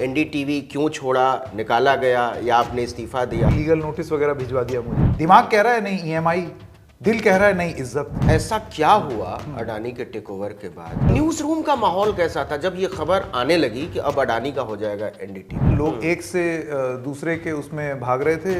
NDTV क्यों छोड़ा, निकाला गया या आपने इस्तीफा दिया? लीगल नोटिस वगैरह भिजवा दिया मुझे। दिमाग कह रहा है नहीं ईएमआई, दिल कह रहा है नहीं इज्जत। ऐसा क्या हुआ अडानी के टेक ओवर के बाद? न्यूज रूम का माहौल कैसा था जब ये खबर आने लगी कि अब अडानी का हो जाएगा एनडीटीवी? लोग एक से दूसरे के उसमें भाग रहे थे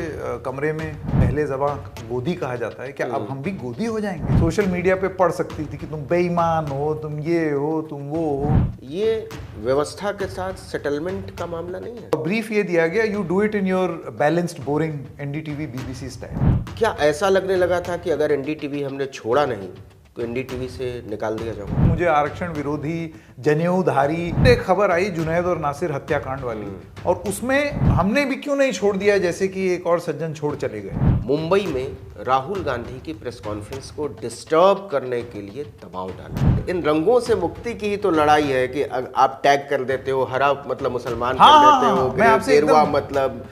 कमरे में। पहले ज़बां गोदी कहा जाता है, क्या अब हम भी गोदी हो जाएंगे? सोशल मीडिया पे पढ़ सकती थी कि तुम बेईमान हो, तुम ये हो, तुम वो हो। ये व्यवस्था के साथ सेटलमेंट का मामला नहीं है? ब्रीफ ये दिया गया, you do it in your balanced boring NDTV BBC style. क्या ऐसा लगने लगा था कि अगर एनडीटीवी हमने छोड़ा नहीं तो एनडीटीवी से निकाल दिया जाएगा? मुझे आरक्षण विरोधी, जनेऊधारी एक खबर आई जुनैद और नासिर हत्याकांड वाली, और उसमें हमने भी क्यों नहीं छोड़ दिया जैसे कि एक और सज्जन छोड़ चले गए। मुंबई में राहुल गांधी की प्रेस कॉन्फ्रेंस को डिस्टर्ब करने के लिए दबाव डाला। इन रंगों से मुक्ति की ही तो लड़ाई है कि आप टैग कर देते हो, हरा मतलब मुसलमान कर देते हो, गेरुआ मतलब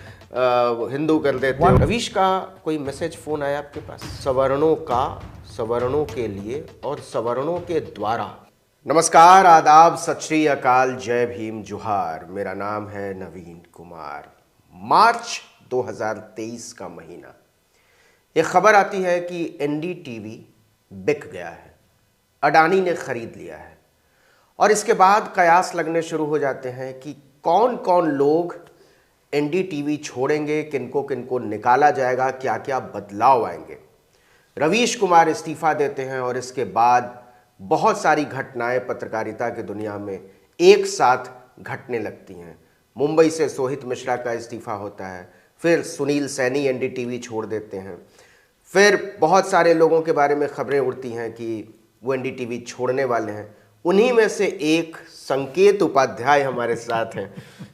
हिंदू कर देते हो। रवीश का कोई मैसेज फोन आया आपके पास? सवर्णों का सवर्णों के लिए और सवर्णों के द्वारा। नमस्कार, आदाब, सत श्री अकाल, जय भीम, जोहार। मेरा नाम है नवीन कुमार। मार्च 2023 का महीना, एक खबर आती है कि एनडीटीवी बिक गया है, अडानी ने खरीद लिया है। और इसके बाद कयास लगने शुरू हो जाते हैं कि कौन कौन लोग एनडीटीवी छोड़ेंगे, किनको किनको निकाला जाएगा, क्या क्या बदलाव आएंगे। रवीश कुमार इस्तीफा देते हैं और इसके बाद बहुत सारी घटनाएं पत्रकारिता की दुनिया में एक साथ घटने लगती हैं। मुंबई से सोहित मिश्रा का इस्तीफा होता है, फिर सुनील सैनी एनडीटीवी छोड़ देते हैं, फिर बहुत सारे लोगों के बारे में खबरें उड़ती हैं कि वो एनडीटीवी छोड़ने वाले हैं। उन्हीं में से एक संकेत उपाध्याय हमारे साथ हैं।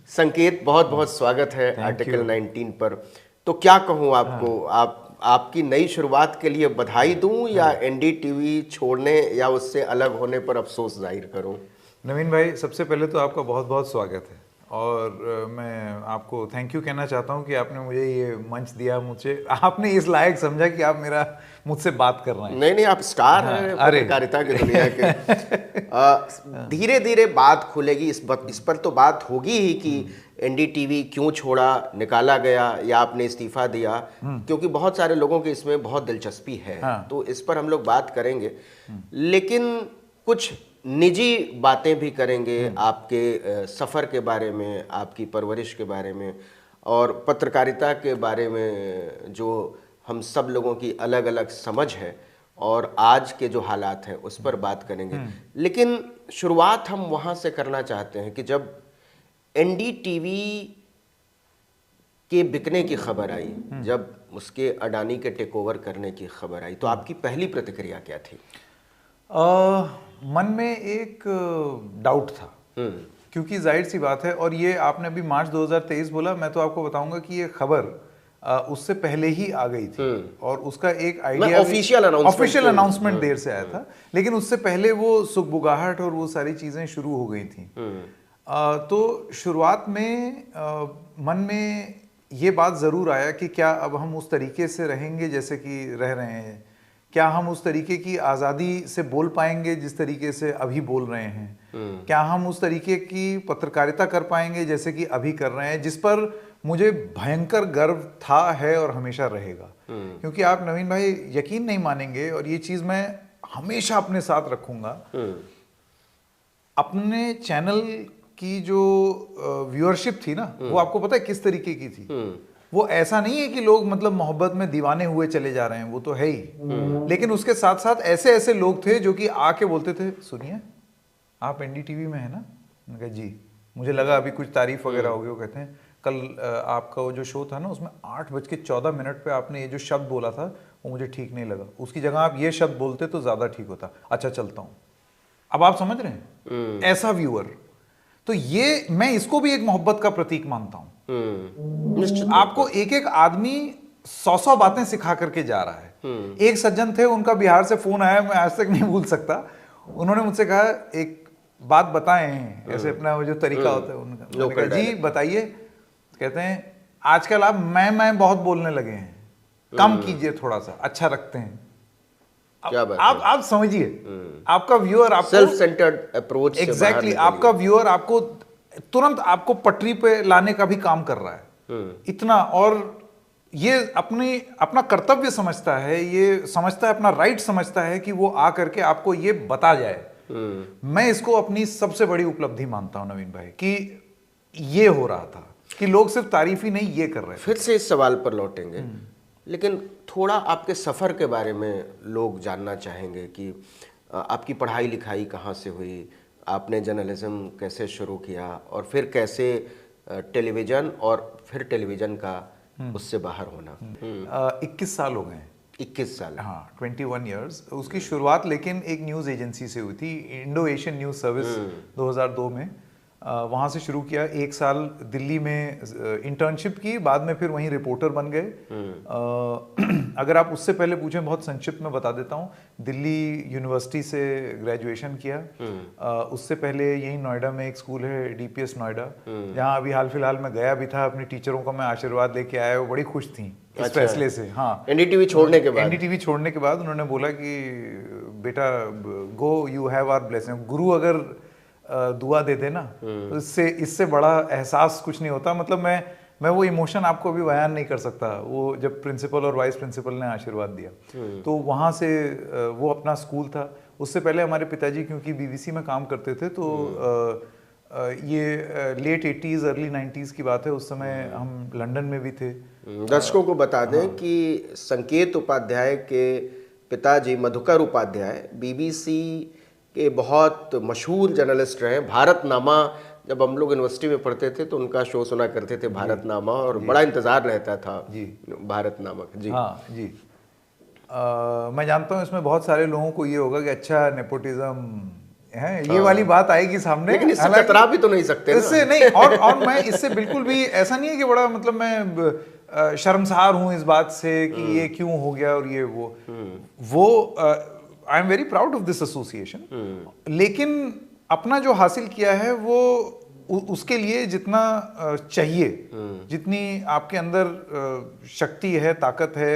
संकेत, बहुत बहुत स्वागत है आर्टिकल 19 पर। तो क्या कहूँ आपको, आपकी नई शुरुआत के लिए बधाई दूं या एनडीटीवी छोड़ने या उससे अलग होने पर अफसोस जाहिर करूं? नवीन भाई, सबसे पहले तो आपका बहुत बहुत स्वागत है और मैं आपको थैंक यू कहना चाहता हूं कि आपने मुझे ये मंच दिया। मुझे आपने इस लायक समझा कि आप मुझसे बात कर रहे हैं। नहीं, आप स्टार हैं पत्रकारिता की दुनिया के। धीरे धीरे बात खुलेगी, इस पर तो बात होगी ही कि एनडीटीवी क्यों छोड़ा, निकाला गया या आपने इस्तीफा दिया, क्योंकि बहुत सारे लोगों की इसमें बहुत दिलचस्पी है। तो इस पर हम लोग बात करेंगे, लेकिन कुछ निजी बातें भी करेंगे आपके सफ़र के बारे में, आपकी परवरिश के बारे में और पत्रकारिता के बारे में, जो हम सब लोगों की अलग अलग समझ है और आज के जो हालात हैं उस पर बात करेंगे। लेकिन शुरुआत हम वहाँ से करना चाहते हैं कि जब एनडीटीवी के बिकने की खबर आई, जब उसके अडानी के टेक ओवर करने की खबर आई, तो आपकी पहली प्रतिक्रिया क्या थी? मन में एक डाउट था, क्योंकि जाहिर सी बात है, और ये आपने अभी मार्च 2023 बोला, मैं तो आपको बताऊंगा कि ये खबर उससे पहले ही आ गई थी और उसका एक आइडिया ऑफिशियल अनाउंसमेंट देर से आया था, लेकिन उससे पहले वो सुगबुगाहट और वो सारी चीजें शुरू हो गई थी। तो शुरुआत में मन में ये बात जरूर आया कि क्या अब हम उस तरीके से रहेंगे जैसे कि रह रहे हैं? क्या हम उस तरीके की आज़ादी से बोल पाएंगे जिस तरीके से अभी बोल रहे हैं? क्या हम उस तरीके की पत्रकारिता कर पाएंगे जैसे कि अभी कर रहे हैं, जिस पर मुझे भयंकर गर्व था, है और हमेशा रहेगा? क्योंकि आप नवीन भाई यकीन नहीं मानेंगे, और ये चीज़ मैं हमेशा अपने साथ रखूंगा। अपने चैनल की जो व्यूअरशिप थी ना, वो आपको पता है किस तरीके की थी? वो ऐसा नहीं है कि लोग मतलब मोहब्बत में दीवाने हुए चले जा रहे हैं, वो तो है ही, लेकिन उसके साथ साथ ऐसे ऐसे लोग थे जो कि आके बोलते थे, सुनिए आप एनडीटीवी में है ना? मैंने कहा जी। मुझे लगा अभी कुछ तारीफ वगैरह होगी। वो कहते हैं कल आपका वो जो शो था ना, उसमें 8:14 पे आपने ये जो शब्द बोला था वो मुझे ठीक नहीं लगा, उसकी जगह आप ये शब्द बोलते तो ज्यादा ठीक होता। अच्छा चलता हूँ। अब आप समझ रहे हैं, ऐसा व्यूअर। तो ये मैं इसको भी एक मोहब्बत का प्रतीक मानता हूं। आपको एक एक आदमी 100 बातें सिखा करके जा रहा है। एक सज्जन थे, उनका बिहार से फोन आया, मैं आज तक नहीं भूल सकता। उन्होंने मुझसे कहा एक बात बताएं, ऐसे अपना वो जो तरीका होता है उनका। जी बताइए। कहते हैं आजकल आप मैं बहुत बोलने लगे हैं, कम कीजिए, थोड़ा सा अच्छा रखते हैं। आप समझिए, आपका व्यूअर आपको सेल्फ सेंटर्ड अप्रोच, एग्जैक्टली आपका व्यूअर आपको तुरंत आपको पटरी पे लाने का भी काम कर रहा है इतना। और ये अपना कर्तव्य समझता है, ये समझता है, अपना राइट समझता है कि वो आ करके आपको ये बता जाए। मैं इसको अपनी सबसे बड़ी उपलब्धि मानता हूं नवीन भाई, कि ये हो रहा था कि लोग सिर्फ तारीफ ही नहीं ये कर रहे थे। फिर से इस सवाल पर लौटेंगे, लेकिन थोड़ा आपके सफ़र के बारे में लोग जानना चाहेंगे कि आपकी पढ़ाई लिखाई कहाँ से हुई, आपने जर्नलिज्म कैसे शुरू किया, और फिर कैसे टेलीविज़न और फिर टेलीविज़न का उससे बाहर होना। 21 साल हो गए। 21 साल। हाँ, 21 ईयर्स। उसकी शुरुआत लेकिन एक न्यूज़ एजेंसी से हुई थी, इंडो एशियन न्यूज़ सर्विस 2002 में। वहाँ से शुरू किया। 1 साल दिल्ली में इंटर्नशिप की, बाद में फिर वहीं रिपोर्टर बन गए। अगर आप उससे पहले पूछें, बहुत संक्षिप्त में बता देता हूँ। दिल्ली यूनिवर्सिटी से ग्रेजुएशन किया। उससे पहले यही नोएडा में एक स्कूल है, डीपीएस नोएडा, जहाँ अभी हाल फिलहाल में गया भी था। अपनी टीचरों को मैं आशीर्वाद लेके आया, वो बड़ी खुश थी इस फैसले से। हाँ, एनडीटीवी छोड़ने के बाद। एनडीटीवी छोड़ने के बाद उन्होंने बोला कि बेटा गो, यू हैव आवर ब्लेसिंग। गुरु अगर दुआ दे देना तो इससे बड़ा एहसास कुछ नहीं होता। मतलब मैं वो इमोशन आपको अभी बयान नहीं कर सकता। वो जब प्रिंसिपल और वाइस प्रिंसिपल ने आशीर्वाद दिया, तो वहाँ से वो अपना स्कूल था। उससे पहले हमारे पिताजी क्योंकि बीबीसी में काम करते थे, तो ये लेट 80s अर्ली 90s की बात है। उस समय हम लंदन में भी थे। दर्शकों को बता दें कि संकेत उपाध्याय के पिताजी मधुकर उपाध्याय बीबीसी के बहुत मशहूर जर्नलिस्ट रहे। भारतनामा, जब हम लोग यूनिवर्सिटी में पढ़ते थे तो उनका शो सुना करते थे, भारतनामा, और बड़ा इंतजार रहता था जी भारतनामा का। जी हाँ जी। मैं जानता हूँ इसमें बहुत सारे लोगों को ये होगा कि अच्छा नेपोटिज्म है, ये वाली बात आएगी सामने, लेकिन इससे कतरा भी तो नहीं सकते ना। इससे नहीं। और मैं इससे बिल्कुल भी ऐसा नहीं है कि बड़ा मतलब मैं शर्मसार हूँ इस बात से कि ये क्यों हो गया और ये वो I am very proud of this association. लेकिन अपना जो हासिल किया है वो उसके लिए जितना चाहिए, जितनी आपके अंदर शक्ति है, ताकत है,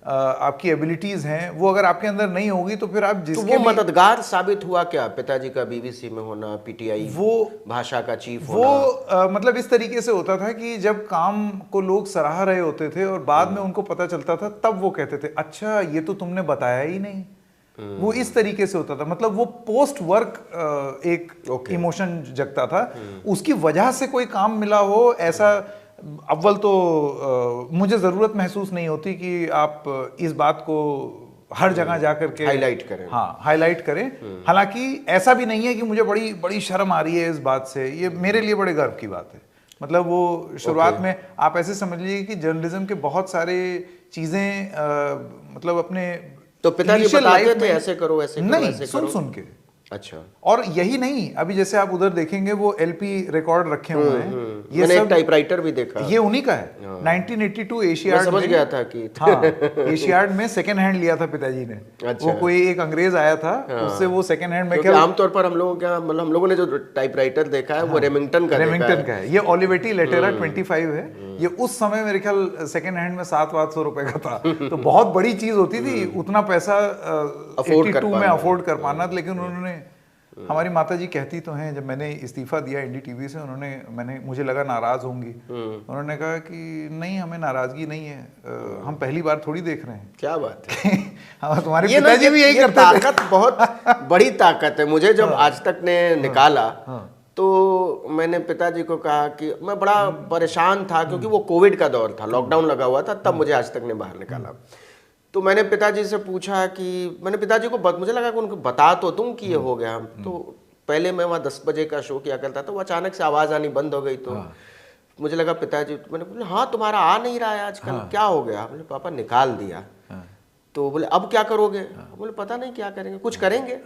आपकी एबिलिटीज हैं, वो अगर आपके अंदर नहीं होगी तो फिर आप जिसके तो वो मददगार साबित हुआ क्या पिताजी का बीबीसी में होना, पीटीआई वो भाषा का चीफ वो होना? मतलब इस तरीके से होता था कि जब काम को लोग सराह रहे होते थे और बाद में उनको पता चलता था, तब वो कहते थे अच्छा ये तो तुमने बताया ही नहीं। वो इस तरीके से होता था। मतलब वो पोस्ट वर्क एक इमोशन जगता था। उसकी वजह से कोई काम मिला हो ऐसा अव्वल तो मुझे जरूरत महसूस नहीं होती कि आप इस बात को हर जगह जाकर के हाईलाइट करें। हाँ, हाईलाइट करें। हालांकि ऐसा भी नहीं है कि मुझे बड़ी बड़ी शर्म आ रही है इस बात से। ये मेरे लिए बड़े गर्व की बात है। मतलब वो शुरुआत में आप ऐसे समझ लीजिए कि जर्नलिज्म के बहुत सारे चीजें मतलब अपने तो पिताजी बताते थे ऐसे करो ऐसे करो, नहीं, ऐसे करो? सुन के। अच्छा। और यही नहीं, अभी जैसे आप उधर देखेंगे वो एलपी रिकॉर्ड रखे हुए हैं। ये मैंने सब एक टाइपराइटर भी देखा, ये उन्हीं का है। 1982 एशियाड समझ गया था कि हाँ, एशियाड में सेकंड हैंड लिया था पिताजी ने। अच्छा। वो कोई एक अंग्रेज आया था, उससे वो सेकंड हैंड में क्या आमतौर पर हम लोगों क्या मतलब हम लोगों ने जो टाइपराइटर देखा है वो रेमिंगटन का है। ये ओलिवेटी लेटेरा 25 है। ये उस समय मेरे ख्याल सेकंड हैंड में 700-800 रुपए का था। तो बहुत बड़ी चीज होती थी उतना पैसा 82 में अफोर्ड कर पाना। लेकिन उन्होंने, हमारी माताजी कहती तो हैं, जब मैंने इस्तीफा दिया एनडीटीवी से, मुझे लगा नाराज होंगी। उन्होंने कहा कि नहीं, हमें नाराजगी नहीं है, हम पहली बार थोड़ी देख रहे हैं। क्या बात है। तुम्हारे पिताजी भी यही करते थे। ताकत बहुत बड़ी ताकत है। मुझे जब आज तक ने निकाला तो मैंने पिताजी को कहा कि मैं बड़ा परेशान था क्योंकि वो कोविड का दौर था, लॉकडाउन लगा हुआ था, तब मुझे आज तक ने बाहर निकाला। तो मैंने पिताजी से पूछा कि मैंने पिताजी को मुझे लगा कि उनको बता तो दूं कि ये हो गया। तो पहले मैं वहाँ 10 बजे का शो किया करता था, वो अचानक से आवाज़ आनी बंद हो गई। तो मुझे लगा पिताजी, मैंने बोला हाँ तुम्हारा आ नहीं रहा है आजकल, क्या हो गया? बोले पापा निकाल दिया। तो बोले अब क्या करोगे? बोले पता नहीं क्या करेंगे, कुछ करेंगे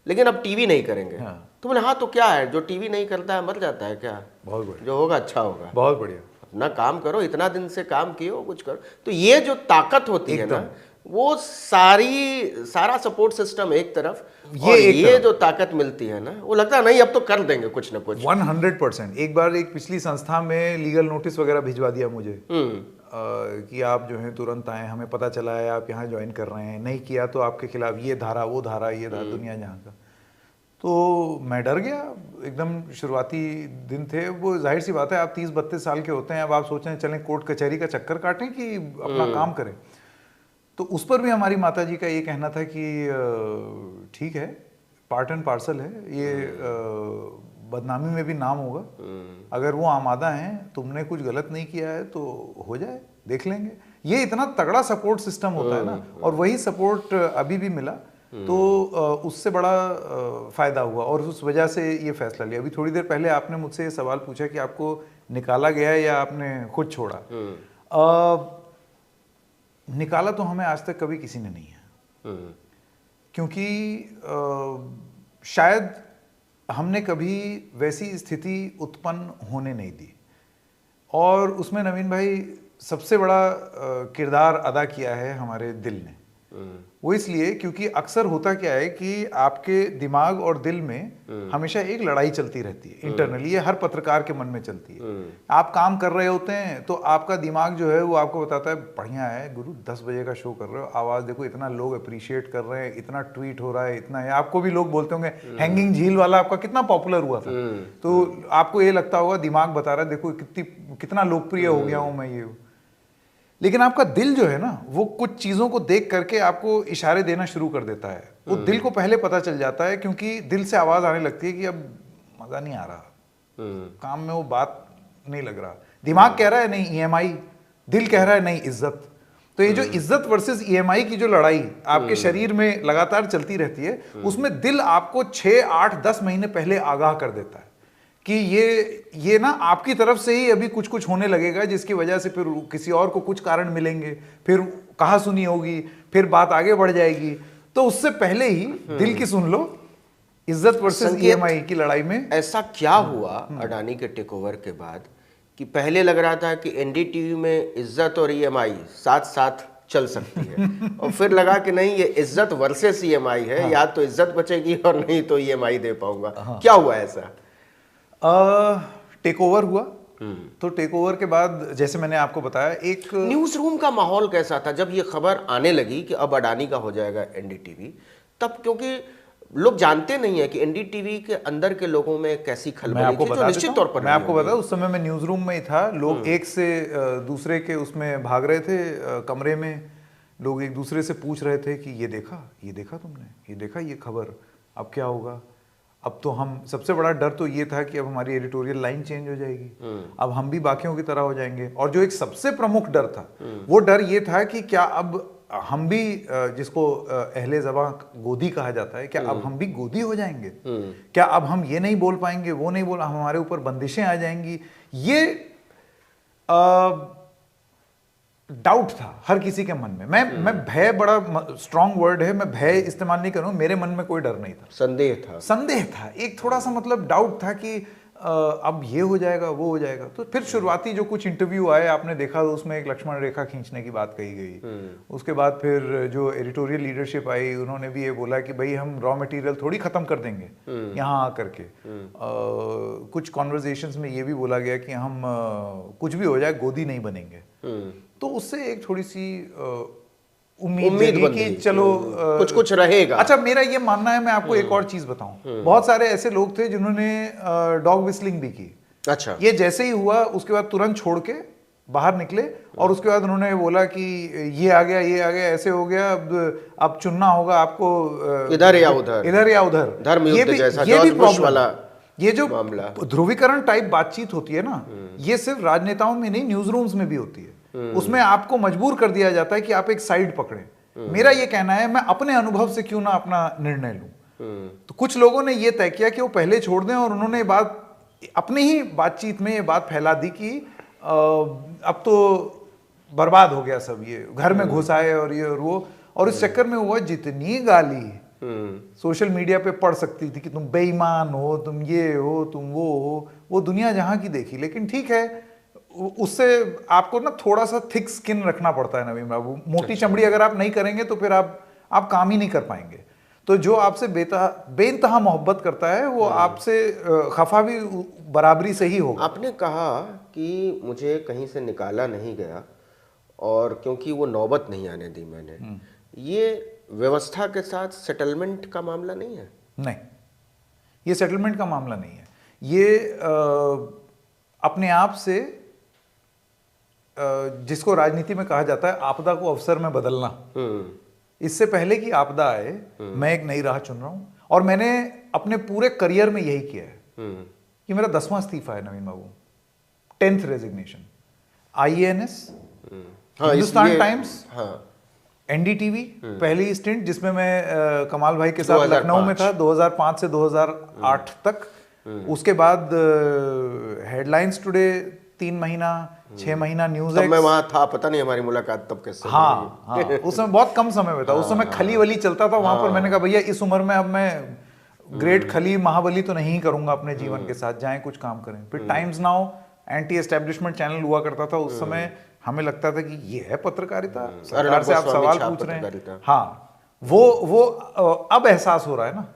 लेकिन अब टीवी नहीं करेंगे। तो बोले हाँ तो क्या है, जो टीवी नहीं करता है मर जाता है क्या? बहुत बढ़िया, जो होगा अच्छा होगा। बहुत बढ़िया, अपना काम करो, इतना दिन से काम किए हो, कुछ करो। तो ये जो ताकत होती है ना, वो सारा सपोर्ट सिस्टम एक तरफ, ये जो ताकत मिलती है ना, वो लगता है नहीं अब तो कर देंगे कुछ ना कुछ। 100%। एक बार एक पिछली संस्था में लीगल नोटिस वगैरह भिजवा दिया मुझे कि आप जो है तुरंत आए, हमें पता चला है आप यहाँ ज्वाइन कर रहे हैं, नहीं किया तो आपके खिलाफ ये धारा वो धारा ये धारा, दुनिया जहाँ का। तो मैं डर गया एकदम। शुरुआती दिन थे वो, जाहिर सी बात है आप 30-32 साल के होते हैं, अब आप सोच रहे हैं चलें कोर्ट कचहरी का चक्कर काटें कि अपना काम करें। तो उस पर भी हमारी माता जी का ये कहना था कि ठीक है, पार्ट एंड पार्सल है ये, बदनामी में भी नाम होगा, अगर वो आमादा हैं, तुमने कुछ गलत नहीं किया है तो हो जाए, देख लेंगे। ये इतना तगड़ा सपोर्ट सिस्टम होता है ना, और वही सपोर्ट अभी भी मिला, तो उससे बड़ा फायदा हुआ और उस वजह से ये फैसला लिया। अभी थोड़ी देर पहले आपने मुझसे ये सवाल पूछा कि आपको निकाला गया या आपने खुद छोड़ा। निकाला तो हमें आज तक कभी किसी ने नहीं है, क्योंकि शायद हमने कभी वैसी स्थिति उत्पन्न होने नहीं दी, और उसमें नवीन भाई सबसे बड़ा किरदार अदा किया है हमारे दिल ने। वो इसलिए क्योंकि अक्सर होता क्या है कि आपके दिमाग और दिल में हमेशा एक लड़ाई चलती रहती है इंटरनली, ये हर पत्रकार के मन में चलती है। आप काम कर रहे होते हैं तो आपका दिमाग जो है वो आपको बताता है बढ़िया है गुरु, 10 बजे का शो कर रहे हो, आवाज देखो, इतना लोग अप्रिशिएट कर रहे हैं, इतना ट्वीट हो रहा है, इतना है। आपको भी लोग बोलते होंगे हैंगिंग झील वाला आपका कितना पॉपुलर हुआ था, तो आपको ये लगता होगा दिमाग बता रहा है देखो कितना लोकप्रिय हो गया हूं मैं ये। लेकिन आपका दिल जो है ना, वो कुछ चीजों को देख करके आपको इशारे देना शुरू कर देता है। वो दिल को पहले पता चल जाता है, क्योंकि दिल से आवाज आने लगती है कि अब मजा नहीं आ रहा, काम में वो बात नहीं लग रहा। दिमाग कह रहा है नहीं ईएमआई, दिल कह रहा है नहीं इज्जत। तो ये जो इज्जत वर्सेस ईएमआई की जो लड़ाई आपके शरीर में लगातार चलती रहती है, उसमें दिल आपको 6, 8, 10 महीने पहले आगाह कर देता है कि ये ना आपकी तरफ से ही अभी कुछ कुछ होने लगेगा, जिसकी वजह से फिर किसी और को कुछ कारण मिलेंगे, फिर कहा सुनी होगी, फिर बात आगे बढ़ जाएगी। तो उससे पहले ही दिल की सुन लो, इज्जत वर्सेस ईएमआई की लड़ाई में। ऐसा क्या हुआ अडानी के टेक ओवर के बाद कि पहले लग रहा था कि एनडीटीवी में इज्जत और ईएमआई साथ साथ चल सकती है और फिर लगा कि नहीं, ये इज्जत वर्सेस ईएमआई है, या तो इज्जत बचेगी और नहीं तो ईएमआई दे पाऊंगा। क्या हुआ ऐसा? टेक ओवर हुआ, तो टेक ओवर के बाद जैसे मैंने आपको बताया, एक न्यूज रूम का माहौल कैसा था जब ये खबर आने लगी कि अब अडानी का हो जाएगा एनडीटीवी? तब क्योंकि लोग जानते नहीं है कि एनडीटीवी के अंदर के लोगों में कैसी खलबली थी, जो निश्चित तौर पर मैं आपको बता, उस समय मैं न्यूज रूम में ही था। लोग एक से दूसरे के उसमें भाग रहे थे, कमरे में लोग एक दूसरे से पूछ रहे थे कि ये देखा तुमने, ये देखा ये खबर, अब क्या होगा? अब तो हम, सबसे बड़ा डर तो ये था कि अब हमारी एडिटोरियल लाइन चेंज हो जाएगी, अब हम भी बाकियों की तरह हो जाएंगे। और जो एक सबसे प्रमुख डर था, वो डर ये था कि क्या अब हम भी, जिसको अहले ज़बां गोदी कहा जाता है, क्या अब हम भी गोदी हो जाएंगे? क्या अब हम ये नहीं बोल पाएंगे, वो नहीं बोल, हमारे ऊपर बंदिशें आ जाएंगी? ये डाउट था हर किसी के मन में। मैं भय, बड़ा स्ट्रॉन्ग वर्ड है, मैं भय इस्तेमाल नहीं करूं, मेरे मन में कोई डर नहीं था, संदेह था, एक थोड़ा सा मतलब डाउट था कि अब ये हो जाएगा, वो हो जाएगा। तो फिर शुरुआती जो कुछ इंटरव्यू आए आपने देखा, तो उसमें एक लक्ष्मण रेखा खींचने की बात कही गई। उसके बाद फिर जो एडिटोरियल लीडरशिप आई, उन्होंने भी ये बोला कि भाई हम रॉ मटेरियल थोड़ी खत्म कर देंगे यहाँ आकर के। कुछ कॉन्वर्जेशंस में ये भी बोला गया कि हम कुछ भी हो जाए गोदी नहीं बनेंगे। तो उससे एक थोड़ी सी उम्मीद कि चलो कुछ कुछ रहेगा। अच्छा, मेरा ये मानना है, मैं आपको एक और चीज बताऊं, बहुत सारे ऐसे लोग थे जिन्होंने डॉग विस्लिंग भी की। अच्छा, ये जैसे ही हुआ उसके बाद तुरंत छोड़ के बाहर निकले, और उसके बाद उन्होंने बोला कि ये आ गया, ऐसे हो गया, अब चुनना होगा आपको, इधर या उधर, धर्म युद्ध जैसा जॉर्ज बुश वाला। ये जो ध्रुवीकरण टाइप बातचीत होती है ना, ये सिर्फ राजनेताओं में नहीं, न्यूज रूम्स में भी होती है। उसमें आपको मजबूर कर दिया जाता है कि आप एक साइड पकड़ें। मेरा ये कहना है, मैं अपने अनुभव से क्यों ना अपना निर्णय लूं। तो कुछ लोगों ने ये तय किया कि वो पहले छोड़ दें, और उन्होंने बात अपनी ही बातचीत में ये बात फैला दी कि अब तो बर्बाद हो गया सब, ये घर में घुस आए और ये और वो, और इस चक्कर में हुआ जितनी गाली सोशल मीडिया पे पढ़ सकती थी कि तुम बेईमान हो, तुम ये हो, तुम वो हो, वो दुनिया जहां की देखी। लेकिन ठीक है, उससे आपको ना थोड़ा सा थिक स्किन रखना पड़ता है नवीन बाबू। मोटी चमड़ी अगर आप नहीं करेंगे तो फिर आप काम ही नहीं कर पाएंगे। तो जो आपसे बेइंतहा मोहब्बत करता है, वो आपसे खफा भी बराबरी से ही होगा। आपने कहा कि मुझे कहीं से निकाला नहीं गया, और क्योंकि वो नौबत नहीं आने दी मैंने। ये व्यवस्था के साथ सेटलमेंट का मामला नहीं है? नहीं, ये सेटलमेंट का मामला नहीं है। ये अपने आप से जिसको राजनीति में कहा जाता है आपदा को अवसर में बदलना, इससे पहले कि आपदा आए मैं एक नई राह चुन रहा हूं। और मैंने अपने पूरे करियर में यही किया है। ये मेरा 10वां इस्तीफा है नवीन बाबू, 10th resignation. IANS, Hindustan times, NDTV पहली स्टिंट जिसमें मैं कमाल भाई के साथ लखनऊ में था 2005 से 2008 तक। उसके बाद हेडलाइंस टुडे 3 महीना, 6 महीना न्यूज तब मैं वहां था, पता नहीं हमारी मुलाकात तब कैसे। हाँ, उस समय बहुत कम समय में था, उस समय खली वली चलता था वहां पर। मैंने कहा भैया इस उम्र में अब मैं ग्रेट खली महाबली तो नहीं करूंगा अपने जीवन के साथ, जाएं कुछ काम करें। फिर times now anti establishment channel हुआ करता था उस समय। हमें लगता था कि ये है पत्रकारिता, सरकार से आप सवाल पूछ रहे हैं। हाँ, वो अब एहसास हो रहा है ना।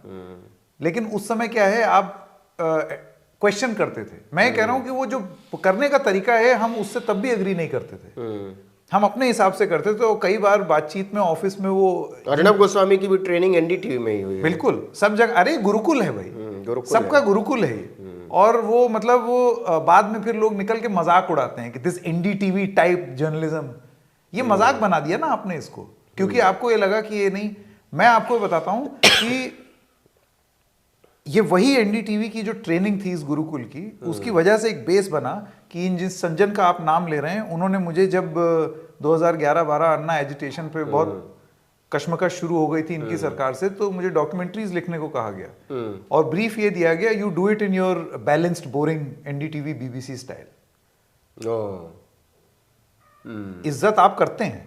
लेकिन उस समय क्या है, आप क्वेश्चन करते थे। मैं कह रहा हूं कि वो जो करने का तरीका है हम उससे तब भी एग्री नहीं करते थे, हम अपने हिसाब से करते थे। तो कई बार बातचीत में ऑफिस में वो अर्णब गोस्वामी की भी ट्रेनिंग NDTV में ही हुई है। बिल्कुल, सब जगह। अरे गुरुकुल है भाई, सबका गुरुकुल है। और वो मतलब वो बाद में फिर लोग निकल के मजाक उड़ाते हैं कि दिस NDTV टाइप जर्नलिज्म। ये मजाक बना दिया ना आपने इसको, क्योंकि आपको ये लगा कि ये नहीं। मैं आपको बताता हूं कि ये वही NDTV की जो ट्रेनिंग थी इस गुरुकुल की, उसकी वजह से एक बेस बना कि इन जिस संजन का आप नाम ले रहे हैं, उन्होंने मुझे जब 2011-12 अन्ना एजिटेशन पे बहुत कश्मकश शुरू हो गई थी इनकी सरकार से, तो मुझे डॉक्यूमेंट्रीज लिखने को कहा गया और ब्रीफ ये दिया गया, you do it in your balanced boring NDTV BBC style. इज्जत आप करते हैं,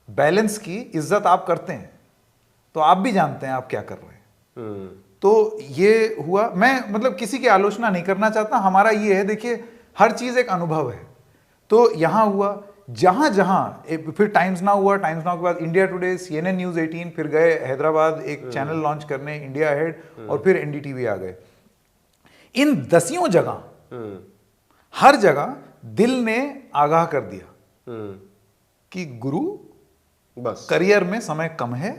बैलेंस की इज्जत आप करते हैं, तो आप भी जानते हैं आप क्या कर रहे हैं। तो ये हुआ। मैं मतलब किसी की आलोचना नहीं करना चाहता, हमारा ये है, देखिए हर चीज एक अनुभव है। तो यहां हुआ, जहां जहां फिर टाइम्स नाउ हुआ, टाइम्स नाउ के बाद इंडिया टुडे, CNN न्यूज 18, फिर गए हैदराबाद एक चैनल लॉन्च करने, इंडिया अहेड, और फिर NDTV आ गए। इन 10 जगह हर जगह दिल ने आगाह कर दिया कि गुरु बस करियर में समय कम है,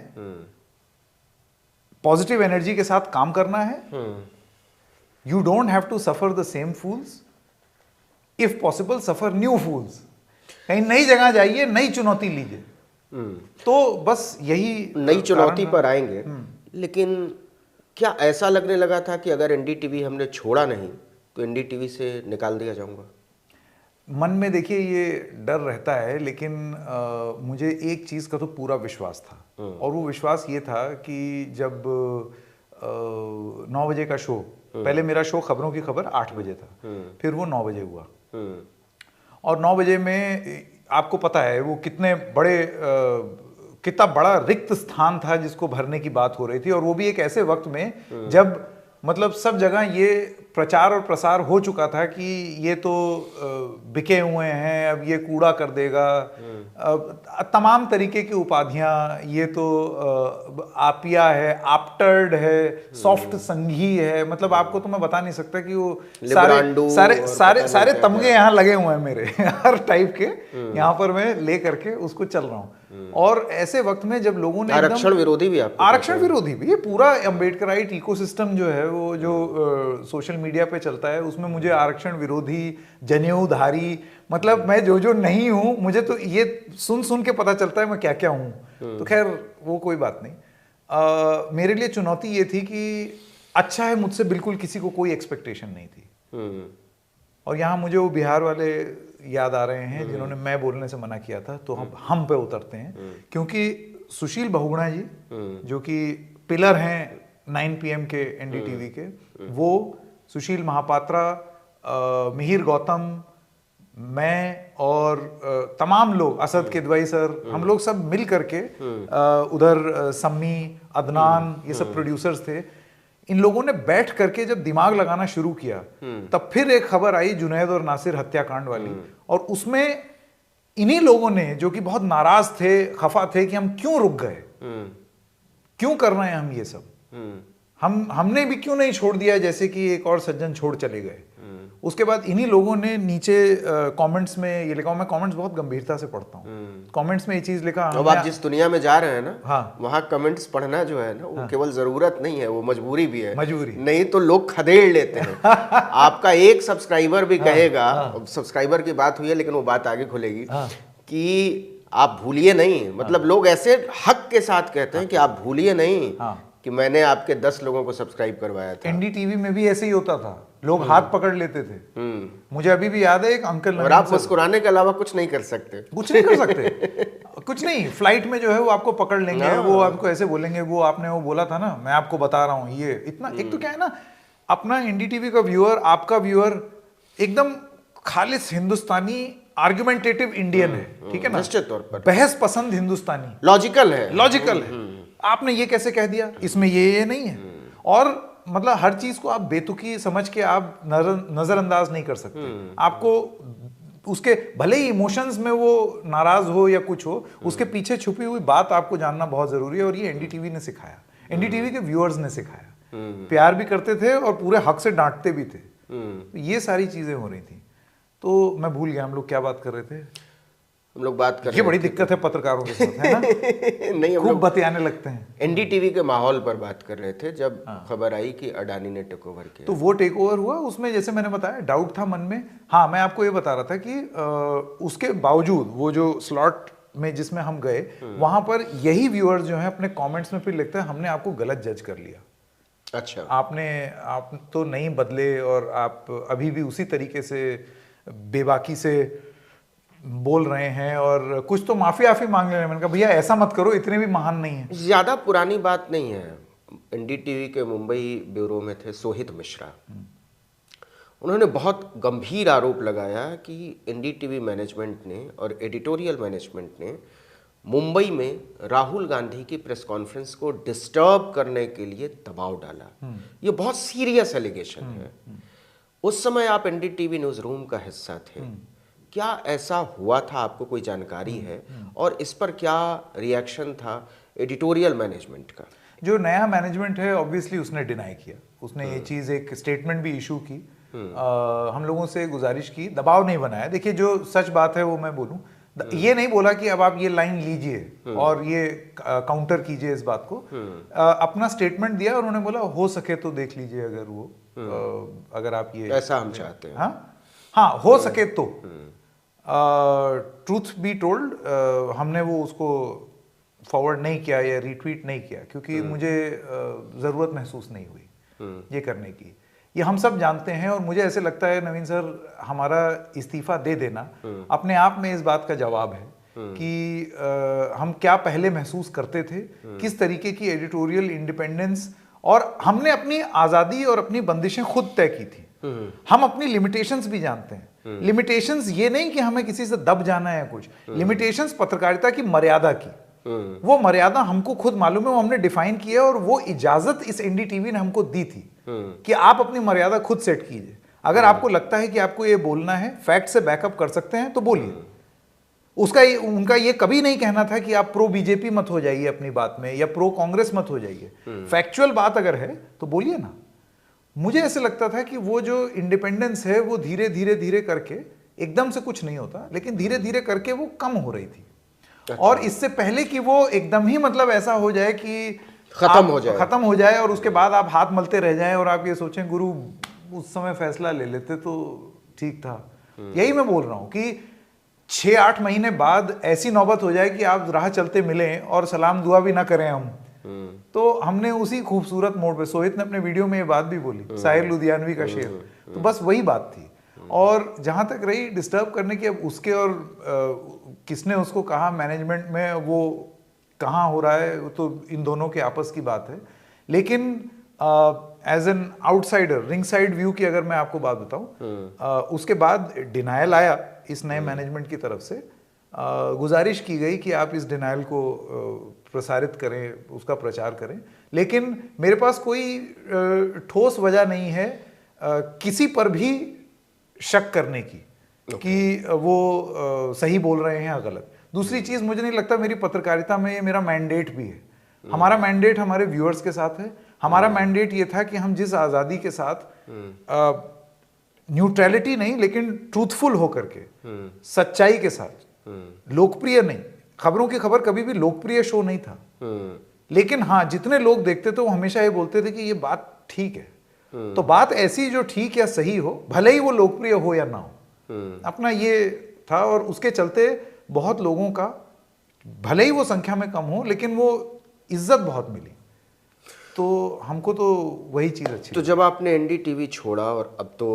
पॉजिटिव एनर्जी के साथ काम करना है। You don't have to suffer the same fools, if possible suffer new fools. कहीं नई जगह जाइए, नई चुनौती लीजिए। तो बस यही नई चुनौती पर आएंगे। लेकिन क्या ऐसा लगने लगा था कि अगर NDTV हमने छोड़ा नहीं तो NDTV से निकाल दिया जाऊंगा? मन में देखिए ये डर रहता है, लेकिन मुझे एक चीज का तो पूरा विश्वास था। और वो विश्वास ये था कि जब 9 बजे का शो, पहले मेरा शो खबरों की खबर 8 बजे था, फिर वो 9 बजे हुआ। और 9 बजे में आपको पता है वो कितना बड़ा रिक्त स्थान था जिसको भरने की बात हो रही थी। और वो भी एक ऐसे वक्त में जब मतलब सब जगह ये प्रचार और प्रसार हो चुका था कि ये तो बिके हुए हैं, अब ये कूड़ा कर देगा, तमाम तरीके की उपाधियां, ये तो आपिया है, आपटर्ड है, सॉफ्ट संघी है। मतलब आपको तो मैं बता नहीं सकता कि वो सारे तमगे यहाँ लगे हुए हैं मेरे हर टाइप के, यहाँ पर मैं ले करके उसको चल रहा हूँ। और ऐसे वक्त में जब लोगों ने आरक्षण विरोधी भी, आरक्षण विरोधी भी, ये पूरा अम्बेडकराइट इकोसिस्टम जो है वो जो सोशल मीडिया पे चलता है, उसमें मुझे आरक्षण विरोधी, जनेऊधारी, मतलब मैं जो नहीं हूं, मुझे तो ये सुन के पता चलता है मैं क्या क्या हूं। तो खैर वो कोई बात नहीं। मेरे लिए चुनौती ये थी कि अच्छा है, मुझसे बिल्कुल किसी को कोई एक्सपेक्टेशन नहीं थी। और यहाँ मुझे वो बिहार वाले याद आ रहे हैं जिन्होंने मैं बोलने से मना किया था। तो हम पे उतरते हैं, क्योंकि सुशील बहुगुणा जी जो कि पिलर हैं 9 PM के NDTV के, वो सुशील महापात्रा, मिहिर गौतम, मैं और तमाम लोग, असद किदवाई सर, हम लोग सब मिल करके उधर सम्मी, अदनान, ये सब प्रोड्यूसर्स थे। इन लोगों ने बैठ करके जब दिमाग लगाना शुरू किया, तब फिर एक खबर आई जुनैद और नासिर हत्याकांड वाली। और उसमें इन्हीं लोगों ने, जो कि बहुत नाराज थे, खफा थे कि हम क्यों रुक गए, क्यों कर रहे हैं हम ये सब, हमने भी क्यों नहीं छोड़ दिया जैसे कि एक और सज्जन छोड़ चले गए। उसके बाद इन्हीं लोगों ने नीचे कमेंट्स में ये लिखा, मैं कमेंट्स बहुत गंभीरता से पढ़ता हूँ। कमेंट्स में ये चीज लिखा, अब आप जिस दुनिया में जा रहे हैं ना, हाँ, वहाँ कमेंट्स पढ़ना जो है ना, वो केवल जरूरत नहीं है, वो मजबूरी भी है। मजबूरी नहीं तो लोग खदेड़ लेते हैं। आपका एक सब्सक्राइबर भी कहेगा, सब्सक्राइबर की बात हुई है लेकिन वो बात आगे खुलेगी, कि आप भूलिए नहीं, मतलब लोग ऐसे हक के साथ कहते हैं कि आप भूलिए नहीं कि मैंने आपके 10 लोगों को सब्सक्राइब करवाया था। एनडीटीवी में भी ऐसे ही होता था, लोग हाथ पकड़ लेते थे। मुझे अभी भी याद है एक अंकल, और आप मुस्कुराने के अलावा कुछ नहीं कर सकते, कुछ नहीं कर सकते, कुछ नहीं। फ्लाइट में जो है वो आपको पकड़ लेंगे, वो आपको ऐसे बोलेंगे, वो आपने वो बोला था ना, मैं आपको बता रहा हूँ ये इतना। एक तो क्या है ना, अपना एनडीटीवी का व्यूअर, आपका व्यूअर एकदम खालिस हिंदुस्तानी आर्गुमेंटेटिव इंडियन है, ठीक है ना, निश्चित तौर पर बहस पसंद हिंदुस्तानी, लॉजिकल है, लॉजिकल है। आपने ये कैसे कह दिया, इसमें ये नहीं है, और मतलब हर चीज को आप बेतुकी समझ के आप नजरअंदाज नहीं कर सकते। आपको उसके भले ही इमोशंस में वो नाराज हो या कुछ हो, उसके पीछे छुपी हुई बात आपको जानना बहुत जरूरी है, और ये एनडीटीवी ने सिखाया, एनडीटीवी के व्यूअर्स ने सिखाया। प्यार भी करते थे और पूरे हक से डांटते भी थे। ये सारी चीजें हो रही थी। तो मैं भूल गया हम लोग क्या बात कर रहे थे। हम लोग बात कर, ये बड़ी दिक्कत है पत्रकारों के साथ, है ना। नहीं, हम खूब बतियाने लगते हैं। एनडीटीवी के माहौल पर बात कर रहे थे जब खबर आई कि अडानी ने टेक ओवर किया। तो वो टेक ओवर हुआ, उसमें जैसे मैंने बताया डाउट था मन में। हाँ, मैं आपको ये बता रहा था कि उसके बावजूद वो जो स्लॉट में जिसमें हम गए, वहां पर यही व्यूअर्स जो है अपने कमेंट्स में फिर लिखते हैं, हमने आपको गलत जज कर लिया। अच्छा, आप तो नहीं बदले और आप अभी भी उसी तरीके से बेबाकी से बोल रहे हैं, और कुछ तो माफी मांग रहे हैं। मैंने कहा भैया ऐसा मत करो, इतने भी महान नहीं है। ज्यादा पुरानी बात नहीं है। एनडीटीवी के मुंबई ब्यूरो में थे सोहित मिश्रा। उन्होंने बहुत गंभीर आरोप लगाया कि एनडीटीवी मैनेजमेंट ने और एडिटोरियल मैनेजमेंट ने मुंबई में राहुल गांधी की प्रेस कॉन्फ्रेंस को डिस्टर्ब करने के लिए दबाव डाला। ये बहुत सीरियस एलिगेशन है। उस समय आप एनडीटीवी न्यूज रूम का हिस्सा थे, क्या ऐसा हुआ था? आपको कोई जानकारी है? और इस पर क्या रिएक्शन था एडिटोरियल मैनेजमेंट का? जो नया मैनेजमेंट है ऑब्वियसली उसने डिनाई किया, उसने ये चीज एक स्टेटमेंट भी इशू की, हम लोगों से गुजारिश की, दबाव नहीं बनाया। देखिए जो सच बात है वो मैं बोलूं, ये नहीं बोला कि अब आप ये लाइन लीजिए और ये काउंटर कीजिए इस बात को। अपना स्टेटमेंट दिया और उन्होंने बोला हो सके तो देख लीजिए, अगर वो अगर आप ये ऐसा हम चाहते हैं। हाँ हो सके तो। ट्रूथ बी टोल्ड, हमने वो उसको फॉरवर्ड नहीं किया या रीट्वीट नहीं किया, क्योंकि मुझे ज़रूरत महसूस नहीं हुई ये करने की। ये हम सब जानते हैं, और मुझे ऐसे लगता है नवीन सर, हमारा इस्तीफा दे देना अपने आप में इस बात का जवाब है कि हम क्या पहले महसूस करते थे, किस तरीके की एडिटोरियल इंडिपेंडेंस, और हमने अपनी आज़ादी और अपनी बंदिशें खुद तय की थी। हम अपनी लिमिटेशंस भी जानते हैं। लिमिटेशंस ये नहीं कि हमें किसी से दब जाना है कुछ, लिमिटेशंस पत्रकारिता की मर्यादा की, वो मर्यादा हमको खुद मालूम है, वो हमने डिफाइन किया, और वो इजाजत इस एनडीटीवी ने हमको दी थी कि आप अपनी मर्यादा खुद सेट कीजिए। अगर आपको लगता है कि आपको ये बोलना है, फैक्ट से बैकअप कर सकते हैं तो बोलिए। उनका ये कभी नहीं कहना था कि आप प्रो बीजेपी मत हो जाइए अपनी बात में, या प्रो कांग्रेस मत हो जाइए। फैक्चुअल बात अगर है तो बोलिए ना। मुझे ऐसे लगता था कि वो जो इंडिपेंडेंस है वो धीरे धीरे धीरे करके, एकदम से कुछ नहीं होता, लेकिन धीरे धीरे करके वो कम हो रही थी। अच्छा। और इससे पहले कि वो एकदम ही मतलब ऐसा हो जाए कि खत्म हो जाए और उसके बाद आप हाथ मलते रह जाएं और आप ये सोचें गुरु उस समय फैसला ले लेते तो ठीक था। यही मैं बोल रहा हूं कि 6-8 महीने बाद ऐसी नौबत हो जाए कि आप राह चलते मिलें और सलाम दुआ भी ना करें हम। तो हमने उसी खूबसूरत मोड़ पे, सोहित ने अपने वीडियो में ये बात भी बोली, साहिर लुधियानवी का शेर, तो बस वही बात थी। और जहां तक रही डिस्टर्ब करने की, अब उसके और किसने उसको कहा मैनेजमेंट में, वो कहाँ हो रहा है, वो तो इन दोनों के आपस की बात है। लेकिन as an outsider, ring side view की अगर मैं आपको बात बताऊं, उसके बाद डिनायल आया इस नए मैनेजमेंट की तरफ से। गुजारिश की गई कि आप इस डिनायल को प्रसारित करें, उसका प्रचार करें, लेकिन मेरे पास कोई ठोस वजह नहीं है किसी पर भी शक करने की कि वो सही बोल रहे हैं या गलत। दूसरी चीज, मुझे नहीं लगता मेरी पत्रकारिता में ये मेरा मैंडेट भी है। हमारा मैंडेट हमारे व्यूअर्स के साथ है। हमारा मैंडेट ये था कि हम जिस आज़ादी के साथ न्यूट्रलिटी नहीं, लेकिन ट्रूथफुल होकर के, सच्चाई के साथ, लोकप्रिय नहीं। खबरों की खबर कभी भी लोकप्रिय शो नहीं था, लेकिन हाँ जितने लोग देखते थे वो हमेशा ये बोलते थे कि ये बात ठीक है। तो बात ऐसी जो ठीक या सही हो, भले ही वो लोकप्रिय हो या ना हो, अपना ये था। और उसके चलते बहुत लोगों का, भले ही वो संख्या में कम हो, लेकिन वो इज्जत बहुत मिली। तो हमको तो वही चीज अच्छी। तो जब आपने एनडीटीवी छोड़ा और अब तो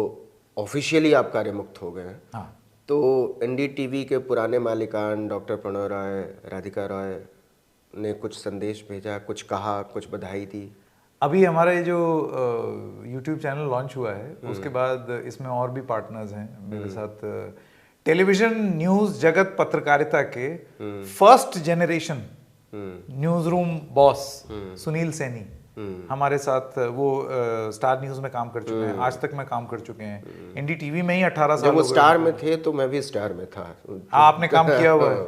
ऑफिशियली आप कार्यमुक्त हो गए हैं, हाँ, तो एनडीटीवी के पुराने मालिकान डॉक्टर प्रणव राय, राधिका रॉय ने कुछ संदेश भेजा, कुछ कहा, कुछ बधाई दी? अभी हमारे जो YouTube चैनल लॉन्च हुआ है उसके बाद इसमें और भी पार्टनर्स हैं मेरे साथ। टेलीविजन न्यूज़ जगत पत्रकारिता के first generation news room boss Sunil Saini हमारे साथ, वो स्टार न्यूज़ में काम कर चुके हैं, आज तक में काम कर चुके हैं, एनडीटीवी में ही 18 साल जब वो स्टार में थे तो मैं भी स्टार में था। आपने काम किया हुआ है।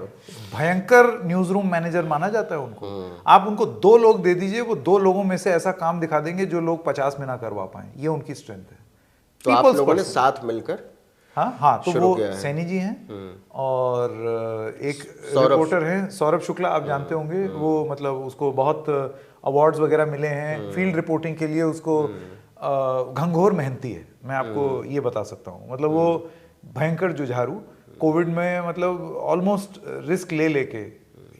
भयंकर न्यूज रूम मैनेजर माना जाता है उनको। आप उनको 2 लोग दे दीजिए, वो 2 लोगों में से ऐसा काम दिखा देंगे जो लोग 50 में ना करवा पाए। ये उनकी स्ट्रेंथ है। तो आप लोगों ने साथ मिलकर? हाँ, तो वो सैनी जी हैं और एक रिपोर्टर हैं सौरभ शुक्ला, आप जानते होंगे। वो मतलब उसको बहुत अवार्ड्स वगैरह मिले हैं फील्ड रिपोर्टिंग के लिए। उसको घंघोर मेहनती है, मैं आपको ये बता सकता हूँ। मतलब वो भयंकर जुझारू, कोविड में मतलब ऑलमोस्ट रिस्क ले लेके,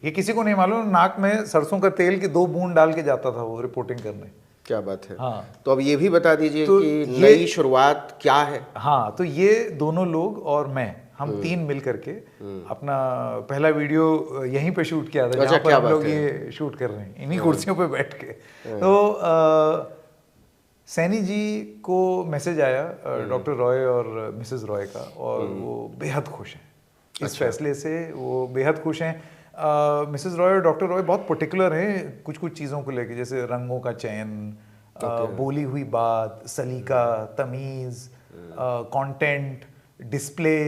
ये किसी को नहीं मालूम, नाक में सरसों का तेल की 2 बूंद डाल के जाता था वो रिपोर्टिंग करने। क्या बात है। हाँ, तो अब ये भी बता दीजिए तो कि नई शुरुआत क्या है? हाँ, तो ये दोनों लोग और मैं, हम 3 मिल करके अपना पहला वीडियो यहीं पे शूट किया था, जहाँ पर हम लोग ये शूट कर रहे हैं इन्हीं कुर्सियों पे बैठ के। तो सैनी जी को मैसेज आया डॉक्टर रॉय और मिसेस रॉय का, और वो बेहद खुश हैं इस फैसले से। वो बेहद खुश हैं। मिसेस रॉय और डॉक्टर रॉय बहुत पर्टिकुलर हैं कुछ चीज़ों को लेके, जैसे रंगों का चयन, बोली हुई बात, सलीका, तमीज़, कंटेंट, डिस्प्ले,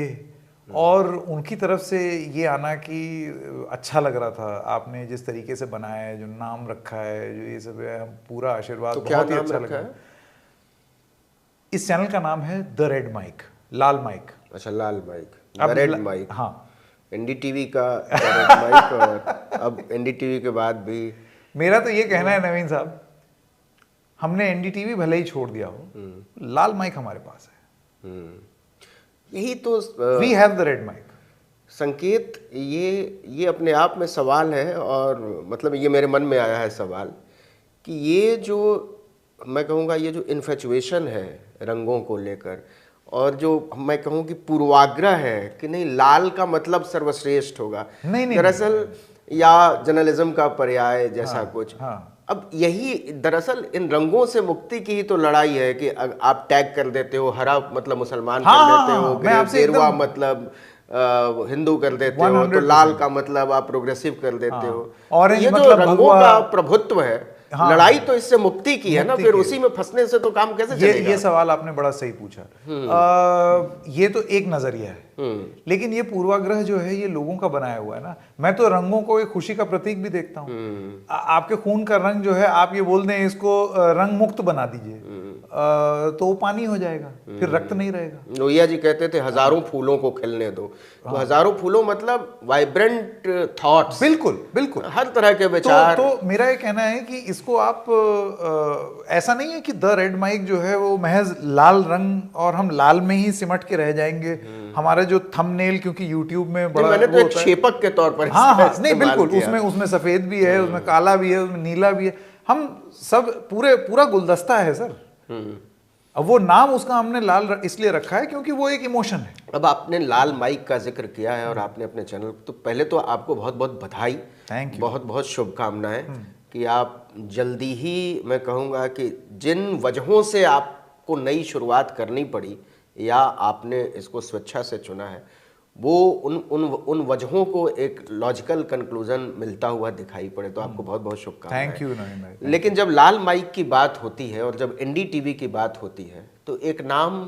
और उनकी तरफ से ये आना कि अच्छा लग रहा था आपने जिस तरीके से बनाया है, जो नाम रखा है, जो ये सब है, पूरा आशीर्वाद, तो बहुत ही अच्छा लगा। इस चैनल का नाम है द रेड माइक, लाल माइक। अच्छा, लाल माइक, द रेड माइक। हाँ, एनडीटीवी का द रेड माइक, और अब एनडीटीवी के बाद भी। मेरा तो ये कहना है नवीन साहब, हमने एनडीटीवी भले ही छोड़ दिया हो, लाल माइक हमारे पास है। यही तो we have the red mic. Sanket, ये अपने आप में सवाल है, और मतलब ये मेरे मन में आया है सवाल कि ये जो मैं कहूँगा, ये जो इन्फेचुएशन है रंगों को लेकर, और जो मैं कहूँ कि पूर्वाग्रह है कि नहीं लाल का मतलब सर्वश्रेष्ठ होगा, नहीं, दरअसल या जर्नलिज्म का पर्याय जैसा कुछ। हाँ। अब यही दरअसल इन रंगों से मुक्ति की ही तो लड़ाई है कि आप टैग कर देते हो, हरा मतलब मुसलमान कर देते हो, गेरुआ मतलब हिंदू कर देते हो, तो लाल का मतलब आप प्रोग्रेसिव कर देते हो। और ये जो रंगों का प्रभुत्व है, लड़ाई तो इससे मुक्ति की है ना, फिर उसी में फंसने से तो काम कैसे चलेगा? ये सवाल आपने बड़ा सही पूछा। ये तो एक नजरिया है, लेकिन ये पूर्वाग्रह जो है ये लोगों का बनाया हुआ है ना। मैं तो रंगों को एक खुशी का प्रतीक भी देखता हूँ। आपके खून का रंग जो है, आप ये बोल दें इसको रंग मुक्त बना दीजिए, तो वो पानी हो जाएगा, फिर रक्त नहीं रहेगा। लोहिया जी कहते थे हजारों फूलों को खिलने दो, तो हजारों फूलों मतलब वाइब्रेंट थॉट्स, बिल्कुल बिल्कुल, हर तरह के विचार। तो मेरा ये कहना है कि इसको आप ऐसा नहीं है कि द रेड माइक जो है वो महज लाल रंग और हम लाल में ही सिमट के रह जाएंगे। हमारा जो थंबनेल, क्योंकि यूट्यूब में बड़ा मैंने तो एक क्षेपक के तौर पर हाँ, नहीं बिल्कुल, उसमें सफेद भी है, उसमें काला भी है, उसमें नीला भी है, हम सब पूरा गुलदस्ता है सर। अब वो नाम उसका हमने लाल इसलिए रखा है क्योंकि वो एक इमोशन है। अब आपने लाल माइक का जिक्र किया है और आपने अपने चैनल, तो पहले तो आपको बहुत बहुत बधाई, थैंक यू, बहुत बहुत शुभकामनाएं कि आप जल्दी ही, मैं कहूँगा कि जिन वजहों से आपको नई शुरुआत करनी पड़ी या आपने इसको स्वेच्छा से चुना है, वो उन वजहों को एक लॉजिकल कंक्लूजन मिलता हुआ दिखाई पड़े, तो आपको बहुत बहुत शुभकामनाएं। थैंक यू नवीन भाई। लेकिन जब लाल माइक की बात होती है और जब एनडीटीवी की बात होती है, तो एक नाम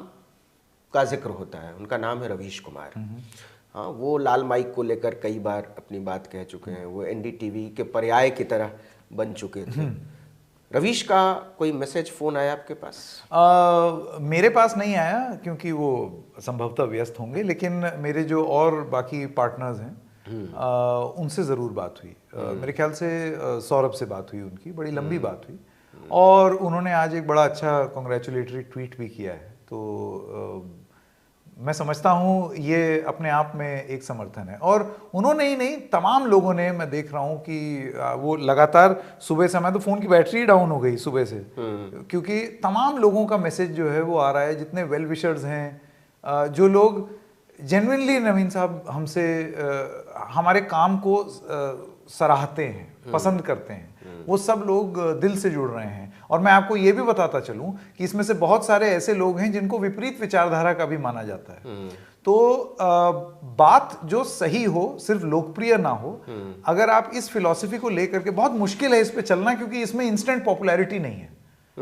का जिक्र होता है, उनका नाम है रवीश कुमार। हाँ, वो लाल माइक को लेकर कई बार अपनी बात कह चुके हैं, वो एनडीटीवी के पर्याय की तरह बन चुके थे। रवीश का कोई मैसेज, फोन आया आपके पास? मेरे पास नहीं आया क्योंकि वो संभवतः व्यस्त होंगे, लेकिन मेरे जो और बाकी पार्टनर्स हैं उनसे ज़रूर बात हुई। मेरे ख्याल से सौरभ से बात हुई उनकी, बड़ी लंबी बात हुई, और उन्होंने आज एक बड़ा अच्छा कॉन्ग्रेचुलेटरी ट्वीट भी किया है। तो मैं समझता हूँ ये अपने आप में एक समर्थन है, और उन्होंने ही नहीं, तमाम लोगों ने, मैं देख रहा हूँ कि वो लगातार सुबह से, मैं तो फ़ोन की बैटरी डाउन हो गई सुबह से, क्योंकि तमाम लोगों का मैसेज जो है वो आ रहा है, जितने वेल विशर्स हैं, जो लोग जेन्युइनली नवीन साहब हमसे हमारे काम को सराहते हैं, पसंद करते हैं, वो सब लोग दिल से जुड़ रहे हैं। और मैं आपको ये भी बताता चलूं कि इसमें से बहुत सारे ऐसे लोग हैं जिनको विपरीत विचारधारा का भी माना जाता है। तो बात जो सही हो, सिर्फ लोकप्रिय ना हो, अगर आप इस फिलॉसफी को लेकर के, बहुत मुश्किल है इस पे चलना, क्योंकि इसमें इंस्टेंट पॉपुलैरिटी नहीं है।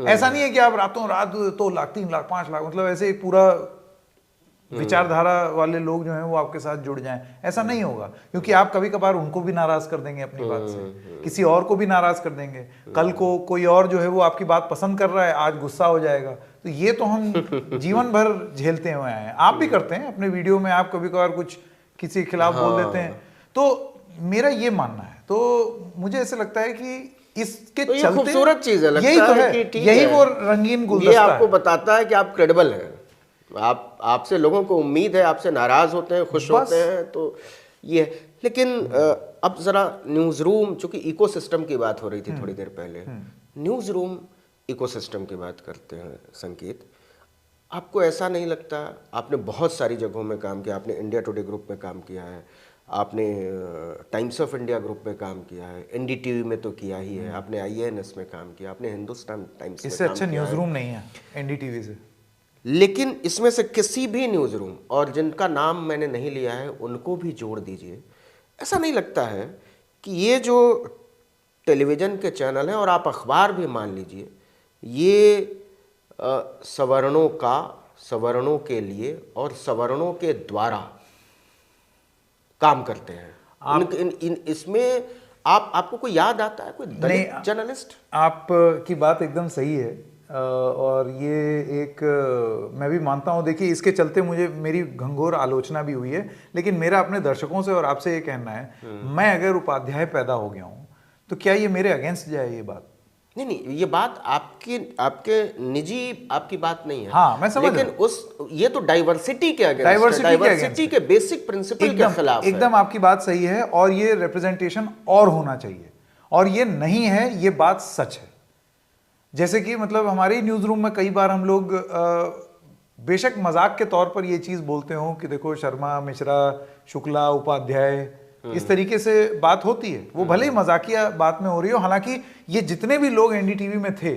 ऐसा नहीं है कि आप रातों रात 2 लाख 3 लाख 5 लाख, मतलब ऐसे एक पूरा विचारधारा वाले लोग जो हैं वो आपके साथ जुड़ जाएं, ऐसा नहीं होगा, क्योंकि आप कभी कभार उनको भी नाराज कर देंगे अपनी बात से, किसी और को भी नाराज कर देंगे, कल को कोई और जो है वो आपकी बात पसंद कर रहा है, आज गुस्सा हो जाएगा। तो ये तो हम जीवन भर झेलते हुए आए हैं, आप भी करते हैं अपने वीडियो में, आप कभी कभार कुछ किसी के खिलाफ बोल देते हैं। तो मेरा ये मानना है, तो मुझे ऐसे लगता है कि इसके तो ये चलते खूबसूरत चीज है, लगता यही तो है है, कि यही वो रंगीन गुलदस्ता ये आपको है। बताता है कि आप क्रेडिबल हैं, आपसे लोगों को उम्मीद है, आपसे नाराज होते हैं, खुश होते हैं, तो ये है। लेकिन अब जरा न्यूज़ रूम, चूंकि इकोसिस्टम की बात हो रही थी थोड़ी देर पहले, न्यूज़ रूम इकोसिस्टम की बात करते हैं संकेत, आपको ऐसा नहीं लगता, आपने बहुत सारी जगहों में काम किया, आपने इंडिया टुडे ग्रुप में काम किया है, आपने टाइम्स ऑफ इंडिया ग्रुप में काम किया है, एनडीटीवी में तो किया ही है, आपने आईएएनएस में काम किया, आपने हिंदुस्तान टाइम्स में इससे काम अच्छा किया न्यूज़ है। रूम नहीं है एनडीटीवी से। लेकिन इसमें से किसी भी न्यूज़ रूम, और जिनका नाम मैंने नहीं लिया है उनको भी जोड़ दीजिए, ऐसा नहीं लगता है कि ये जो टेलीविज़न के चैनल हैं, और आप अखबार भी मान लीजिए, ये सवर्णों के लिए और सवर्णों के द्वारा काम करते हैं। इसमें आपको कोई याद आता है कोई दलित जर्नलिस्ट? आप की बात एकदम सही है, और ये एक मैं भी मानता हूँ। देखिए, इसके चलते मुझे मेरी घंघोर आलोचना भी हुई है, लेकिन मेरा अपने दर्शकों से और आपसे ये कहना है, मैं अगर उपाध्याय पैदा हो गया हूँ तो क्या ये मेरे अगेंस्ट जाए ये बात? नहीं, ये बात आपके निजी आपकी बात नहीं है। हाँ, मैं समझ, लेकिन ये तो डाइवर्सिटी के अगेंस्ट, डाइवर्सिटी के बेसिक प्रिंसिपल के खिलाफ है। एकदम आपकी बात सही है, और ये रिप्रेजेंटेशन और होना चाहिए, और ये नहीं है, ये बात सच है। जैसे कि मतलब हमारे न्यूज़ रूम में कई बार हम लोग बेशक मजाक के तौर पर ये चीज़ बोलते हो कि देखो शर्मा, मिश्रा, शुक्ला, उपाध्याय, इस तरीके से बात होती है, वो भले ही मजाकिया बात में हो रही हो, हालांकि ये जितने भी लोग एनडीटीवी में थे,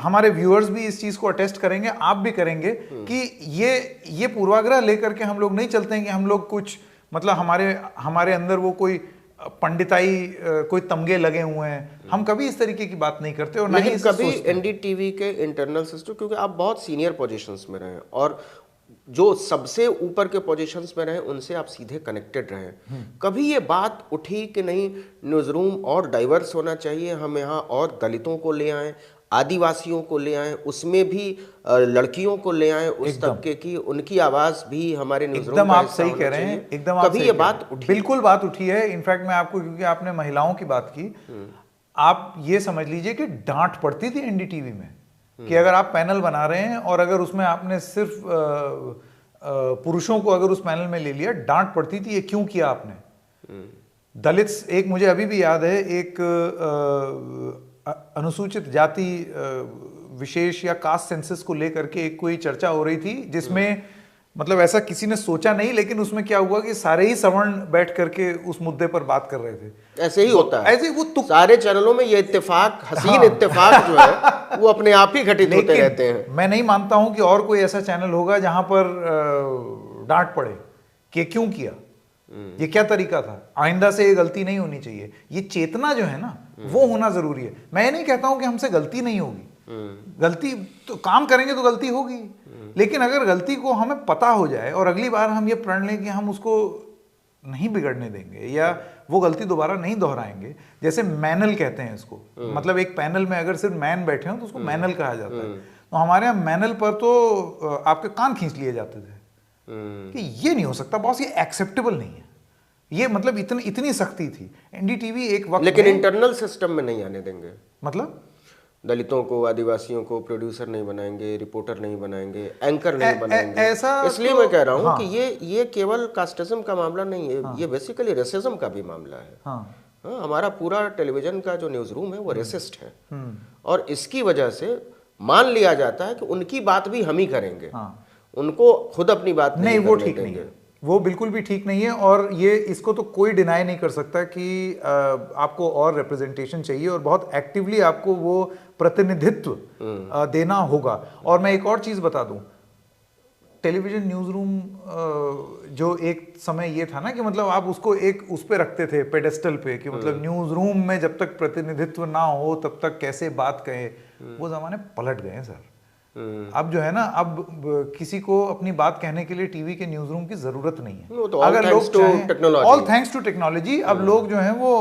हमारे व्यूअर्स भी इस चीज़ को अटेस्ट करेंगे, आप भी करेंगे, कि ये पूर्वाग्रह लेकर के हम लोग नहीं चलते हैं कि हम लोग कुछ, मतलब हमारे अंदर वो कोई पंडिताई, कोई तमगे लगे हुए हैं, हम कभी इस तरीके की बात नहीं करते, और ना ही कभी एनडीटीवी के इंटरनल सिस्टम, क्योंकि आप बहुत सीनियर पोजीशंस में रहे, और जो सबसे ऊपर के पोजीशंस में रहे उनसे आप सीधे कनेक्टेड रहे, कभी ये बात उठी कि नहीं न्यूज़ रूम और डाइवर्स होना चाहिए, हम यहाँ और दलितों को ले आएं, आदिवासियों को ले आएं, उसमें भी लड़कियों को ले आएं, उस तबके की, उनकी आवाज भी हमारे न्यूज़ रूम एकदम आप सही कह रहे हैं, एकदम कभी ये बात उठी? बिल्कुल बात उठी है। इनफैक्ट मैं आपको, क्योंकि आपने महिलाओं की बात की, आप ये समझ लीजिए कि डांट पड़ती थी एनडीटीवी में कि अगर आप पैनल बना रहे हैं और अगर उसमें आपने सिर्फ पुरुषों को अगर उस पैनल में ले लिया, डांट पड़ती थी, ये क्यों किया आपने? दलित, एक मुझे अभी भी याद है, एक अनुसूचित जाति विशेष या कास्ट सेंसस को लेकर के एक कोई चर्चा हो रही थी, जिसमें मतलब ऐसा किसी ने सोचा नहीं, लेकिन उसमें क्या हुआ कि सारे ही सवर्ण बैठ करके उस मुद्दे पर बात कर रहे थे। ऐसे ही होता है, ऐसे वो सारे चैनलों में ये इत्तेफाक, हसीन इत्तेफाक जो है वो अपने आप ही घटित होते रहते हैं। मैं नहीं मानता हूं कि और कोई ऐसा चैनल होगा जहां पर डांट पड़े कि क्यों किया, ये क्या तरीका था, आइंदा से ये गलती नहीं होनी चाहिए। ये चेतना जो है ना, वो होना जरूरी है। मैं नहीं कहता हूं कि हमसे गलती नहीं होगी, गलती तो काम करेंगे तो गलती होगी, लेकिन अगर गलती को हमें पता हो जाए और अगली बार हम ये प्रण लें कि हम उसको नहीं बिगड़ने देंगे या वो गलती दोबारा नहीं दोहराएंगे। जैसे मैनल कहते हैं इसको, मतलब एक पैनल में अगर सिर्फ मैन बैठे हो तो उसको मैनल कहा जाता है। तो हमारे यहाँ मैनल पर तो आपके कान खींच लिए जाते थे कि ये नहीं हो सकता बॉस, ये एक्सेप्टेबल नहीं है, ये मतलब इतनी सख्ती थी। एनडीटीवी एक वक्त लेकिन इंटरनल सिस्टम में नहीं आने देंगे, मतलब दलितों को, आदिवासियों को प्रोड्यूसर नहीं बनाएंगे, रिपोर्टर नहीं बनाएंगे, एंकर नहीं बनाएंगे। ऐसा इसलिए मैं कह रहा हूँ कि ये केवल कास्टिज्म का मामला नहीं है, ये बेसिकली रेसिज्म का भी मामला है। हाँ, हमारा पूरा टेलीविजन का जो न्यूज रूम है वो रेसिस्ट है, और इसकी वजह से मान लिया जाता है कि उनकी बात भी हम ही करेंगे, उनको खुद अपनी बात नहीं, वो ठीक नहीं है, वो बिल्कुल भी ठीक नहीं है। और ये इसको तो कोई डिनाई नहीं कर सकता कि आपको और रिप्रेजेंटेशन चाहिए और बहुत एक्टिवली आपको वो प्रतिनिधित्व देना होगा। और मैं एक और चीज बता दूं, टेलीविजन न्यूज रूम जो एक समय ये था ना कि मतलब आप उसको एक उस पे रखते थे पेडेस्टल पे कि मतलब न्यूज रूम में जब तक प्रतिनिधित्व ना हो तब तक कैसे बात कहे, वो जमाने पलट गए सर। अब जो है ना, अब किसी को अपनी बात कहने के लिए टीवी के न्यूज रूम की जरूरत नहीं है। तो अगर लोग ऑल थैंक्स टू टेक्नोलॉजी, अब लोग जो है वो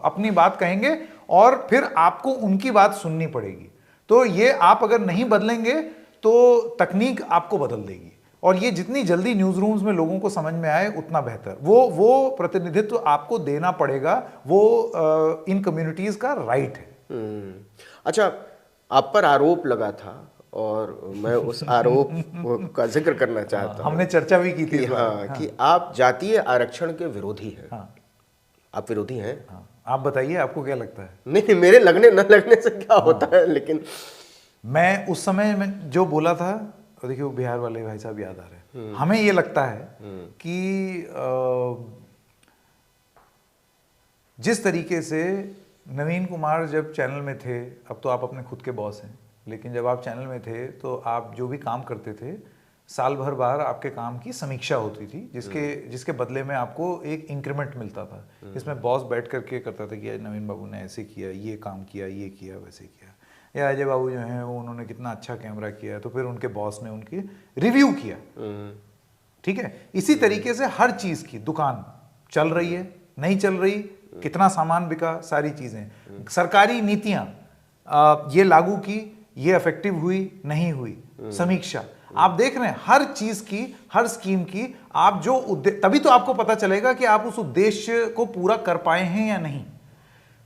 अपनी बात कहेंगे और फिर आपको उनकी बात सुननी पड़ेगी। तो ये आप अगर नहीं बदलेंगे तो तकनीक आपको बदल देगी, और ये जितनी जल्दी न्यूज रूम्स में लोगों को समझ में आए उतना बेहतर। वो प्रतिनिधित्व आपको देना पड़ेगा, वो इन कम्युनिटीज का राइट है। अच्छा, आप पर आरोप लगा था और मैं उस आरोप का जिक्र करना चाहता हूं। हमने चर्चा भी की थी कि आप जातीय आरक्षण के विरोधी हैं। आप विरोधी हैं? आप बताइए, आपको क्या लगता है? नहीं, मेरे लगने न लगने से क्या होता है, लेकिन मैं उस समय में जो बोला था, देखिए वो बिहार वाले भाई साहब याद आ रहे हैं। हमें ये लगता है कि जिस तरीके से नवीन कुमार जब चैनल में थे, अब तो आप अपने खुद के बॉस हैं, लेकिन जब आप चैनल में थे तो आप जो भी काम करते थे साल भर बाद आपके काम की समीक्षा होती थी, जिसके बदले में आपको एक इंक्रीमेंट मिलता था। इसमें बॉस बैठ करके करता था कि नवीन बाबू ने ऐसे किया, ये काम किया, ये किया, वैसे किया, या अजय बाबू जो हैं वो उन्होंने कितना अच्छा कैमरा किया, तो फिर उनके बॉस ने उनकी रिव्यू किया। ठीक है, इसी तरीके से हर चीज की दुकान चल रही है, नहीं चल रही, कितना सामान बिका, सारी चीजें, सरकारी नीतियां ये लागू की, ये इफेक्टिव हुई, नहीं हुई, समीक्षा आप देख रहे हैं हर चीज की, हर स्कीम की। आप जो तभी तो आपको पता चलेगा कि आप उस उद्देश्य को पूरा कर पाए हैं या नहीं।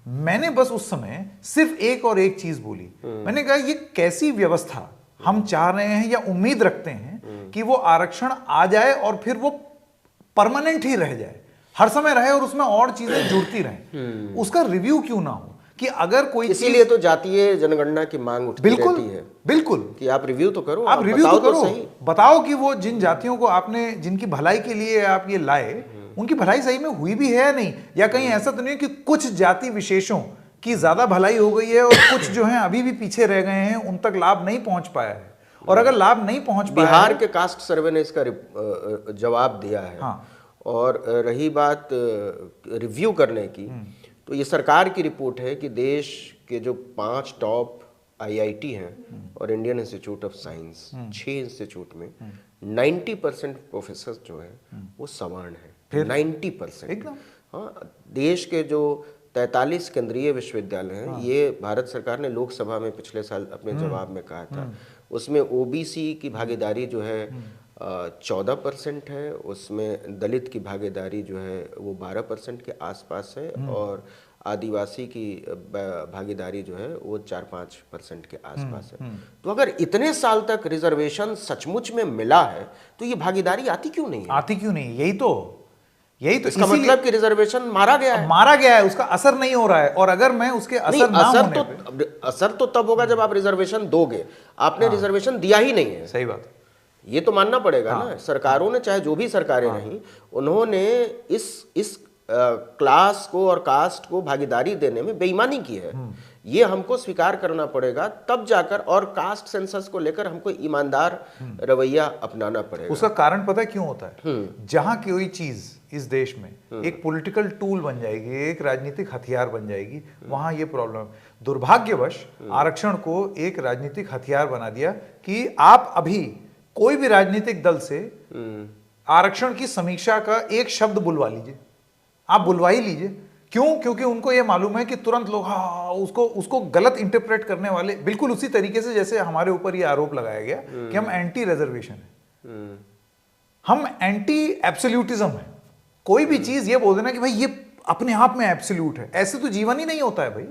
मैंने बस उस समय सिर्फ एक और एक चीज बोली, मैंने कहा ये कैसी व्यवस्था हम चाह रहे हैं या उम्मीद रखते हैं कि वो आरक्षण आ जाए और फिर वो परमानेंट ही रह जाए, हर समय रहे और उसमें और चीजें जुड़ती रहें, उसका रिव्यू क्यों ना हो? कि अगर कोई, इसीलिए तो जातीय जनगणना की मांग उठती रहती है। बिल्कुल, कि आप रिव्यू तो करो, आप रिव्यू तो करो, बताओ कि वो जिन जातियों को आपने, जिनकी भलाई के लिए आप ये लाए, उनकी भलाई सही में हुई भी है या नहीं, या कहीं ऐसा तो नहीं कि कुछ जाति विशेषों की ज्यादा भलाई हो गई है और कुछ जो है अभी भी पीछे रह गए हैं, उन तक लाभ नहीं पहुंच पाया है। और अगर लाभ नहीं पहुंच पाया, बिहार के कास्ट सर्वे ने इसका जवाब दिया है। और रही बात रिव्यू करने की, तो ये सरकार की रिपोर्ट है कि देश के जो 5 टॉप IIT हैं और Indian institute of science, 6 institute में 90% प्रोफेसर जो है वो सवर्ण है। 90% एकदम। हाँ, देश के जो 43 केंद्रीय विश्वविद्यालय हैं, ये भारत सरकार ने लोकसभा में पिछले साल अपने जवाब में कहा था, उसमें OBC की भागीदारी जो है 14% है, उसमें दलित की भागीदारी जो है वो 12% के आसपास है, और आदिवासी की भागीदारी जो है वो 4-5% के आसपास है। तो अगर इतने साल तक रिजर्वेशन सचमुच में मिला है तो ये भागीदारी आती क्यों नहीं है? आती क्यों नहीं? यही तो इसका मतलब कि रिजर्वेशन मारा गया है, उसका असर नहीं हो रहा है। और अगर मैं उसके असर तो तब होगा जब आप रिजर्वेशन दोगे। आपने रिजर्वेशन दिया ही नहीं है। सही बात, ये तो मानना पड़ेगा ना। सरकारों ने, चाहे जो भी सरकारें रहीं, उन्होंने इस क्लास को और कास्ट को भागीदारी देने में बेईमानी की है। ये हमको स्वीकार करना पड़ेगा, तब जाकर, और कास्ट सेंसस को लेकर हमको ईमानदार रवैया अपनाना पड़ेगा। उसका कारण पता है क्यों होता है? जहां कोई चीज इस देश में एक पॉलिटिकल टूल बन जाएगी, एक राजनीतिक हथियार बन जाएगी, वहां ये प्रॉब्लम। दुर्भाग्यवश आरक्षण को एक राजनीतिक हथियार बना दिया कि आप अभी कोई भी राजनीतिक दल से आरक्षण की समीक्षा का एक शब्द बुलवा लीजिए, आप बुलवा ही लीजिए। क्यों? क्योंकि उनको ये मालूम है कि तुरंत लोग हाँ उसको गलत इंटरप्रेट करने वाले, बिल्कुल उसी तरीके से जैसे हमारे ऊपर ये आरोप लगाया गया कि हम एंटी रिजर्वेशन है, हम एंटी एब्सोल्यूटिज्म है। कोई भी चीज ये बोल देना कि भाई ये अपने आप में एब्सोल्यूट है, ऐसे तो जीवन ही नहीं होता है भाई,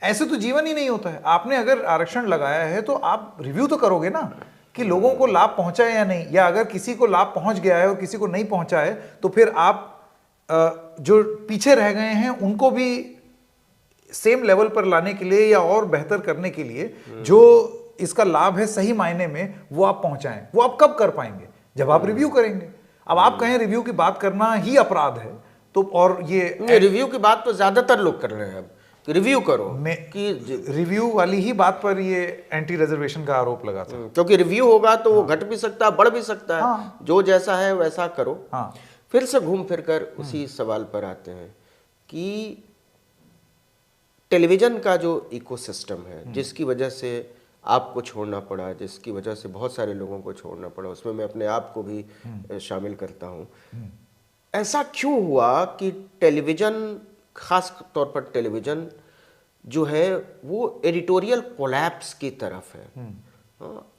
ऐसे तो जीवन ही नहीं होता है। आपने अगर आरक्षण लगाया है तो आप रिव्यू तो करोगे ना कि लोगों को लाभ पहुंचा है या नहीं, या अगर किसी को लाभ पहुंच गया है और किसी को नहीं पहुंचा है तो फिर आप जो पीछे रह गए हैं उनको भी सेम लेवल पर लाने के लिए या और बेहतर करने के लिए जो इसका लाभ है सही मायने में वो आप पहुंचाएं। वो आप कब कर पाएंगे? जब आप रिव्यू करेंगे। अब आप कहें रिव्यू की बात करना ही अपराध है तो, और ये रिव्यू की बात तो ज्यादातर लोग कर रहे हैं अब कि रिव्यू करो, कि रिव्यू वाली ही बात पर ये एंटी रिजर्वेशन का आरोप लगा था। क्योंकि रिव्यू होगा तो वो घट भी सकता है, बढ़ भी सकता है। हाँ। जो जैसा है वैसा करो। हाँ। फिर से घूम फिर कर उसी सवाल पर आते हैं कि टेलीविजन का जो इकोसिस्टम है, जिसकी वजह से आपको छोड़ना पड़ा, जिसकी वजह से बहुत सारे लोगों को छोड़ना पड़ा, उसमें मैं अपने आप को भी शामिल करता हूं। ऐसा क्यों हुआ कि टेलीविजन, खास तौर पर टेलीविजन जो है वो एडिटोरियल कोलैप्स की तरफ है,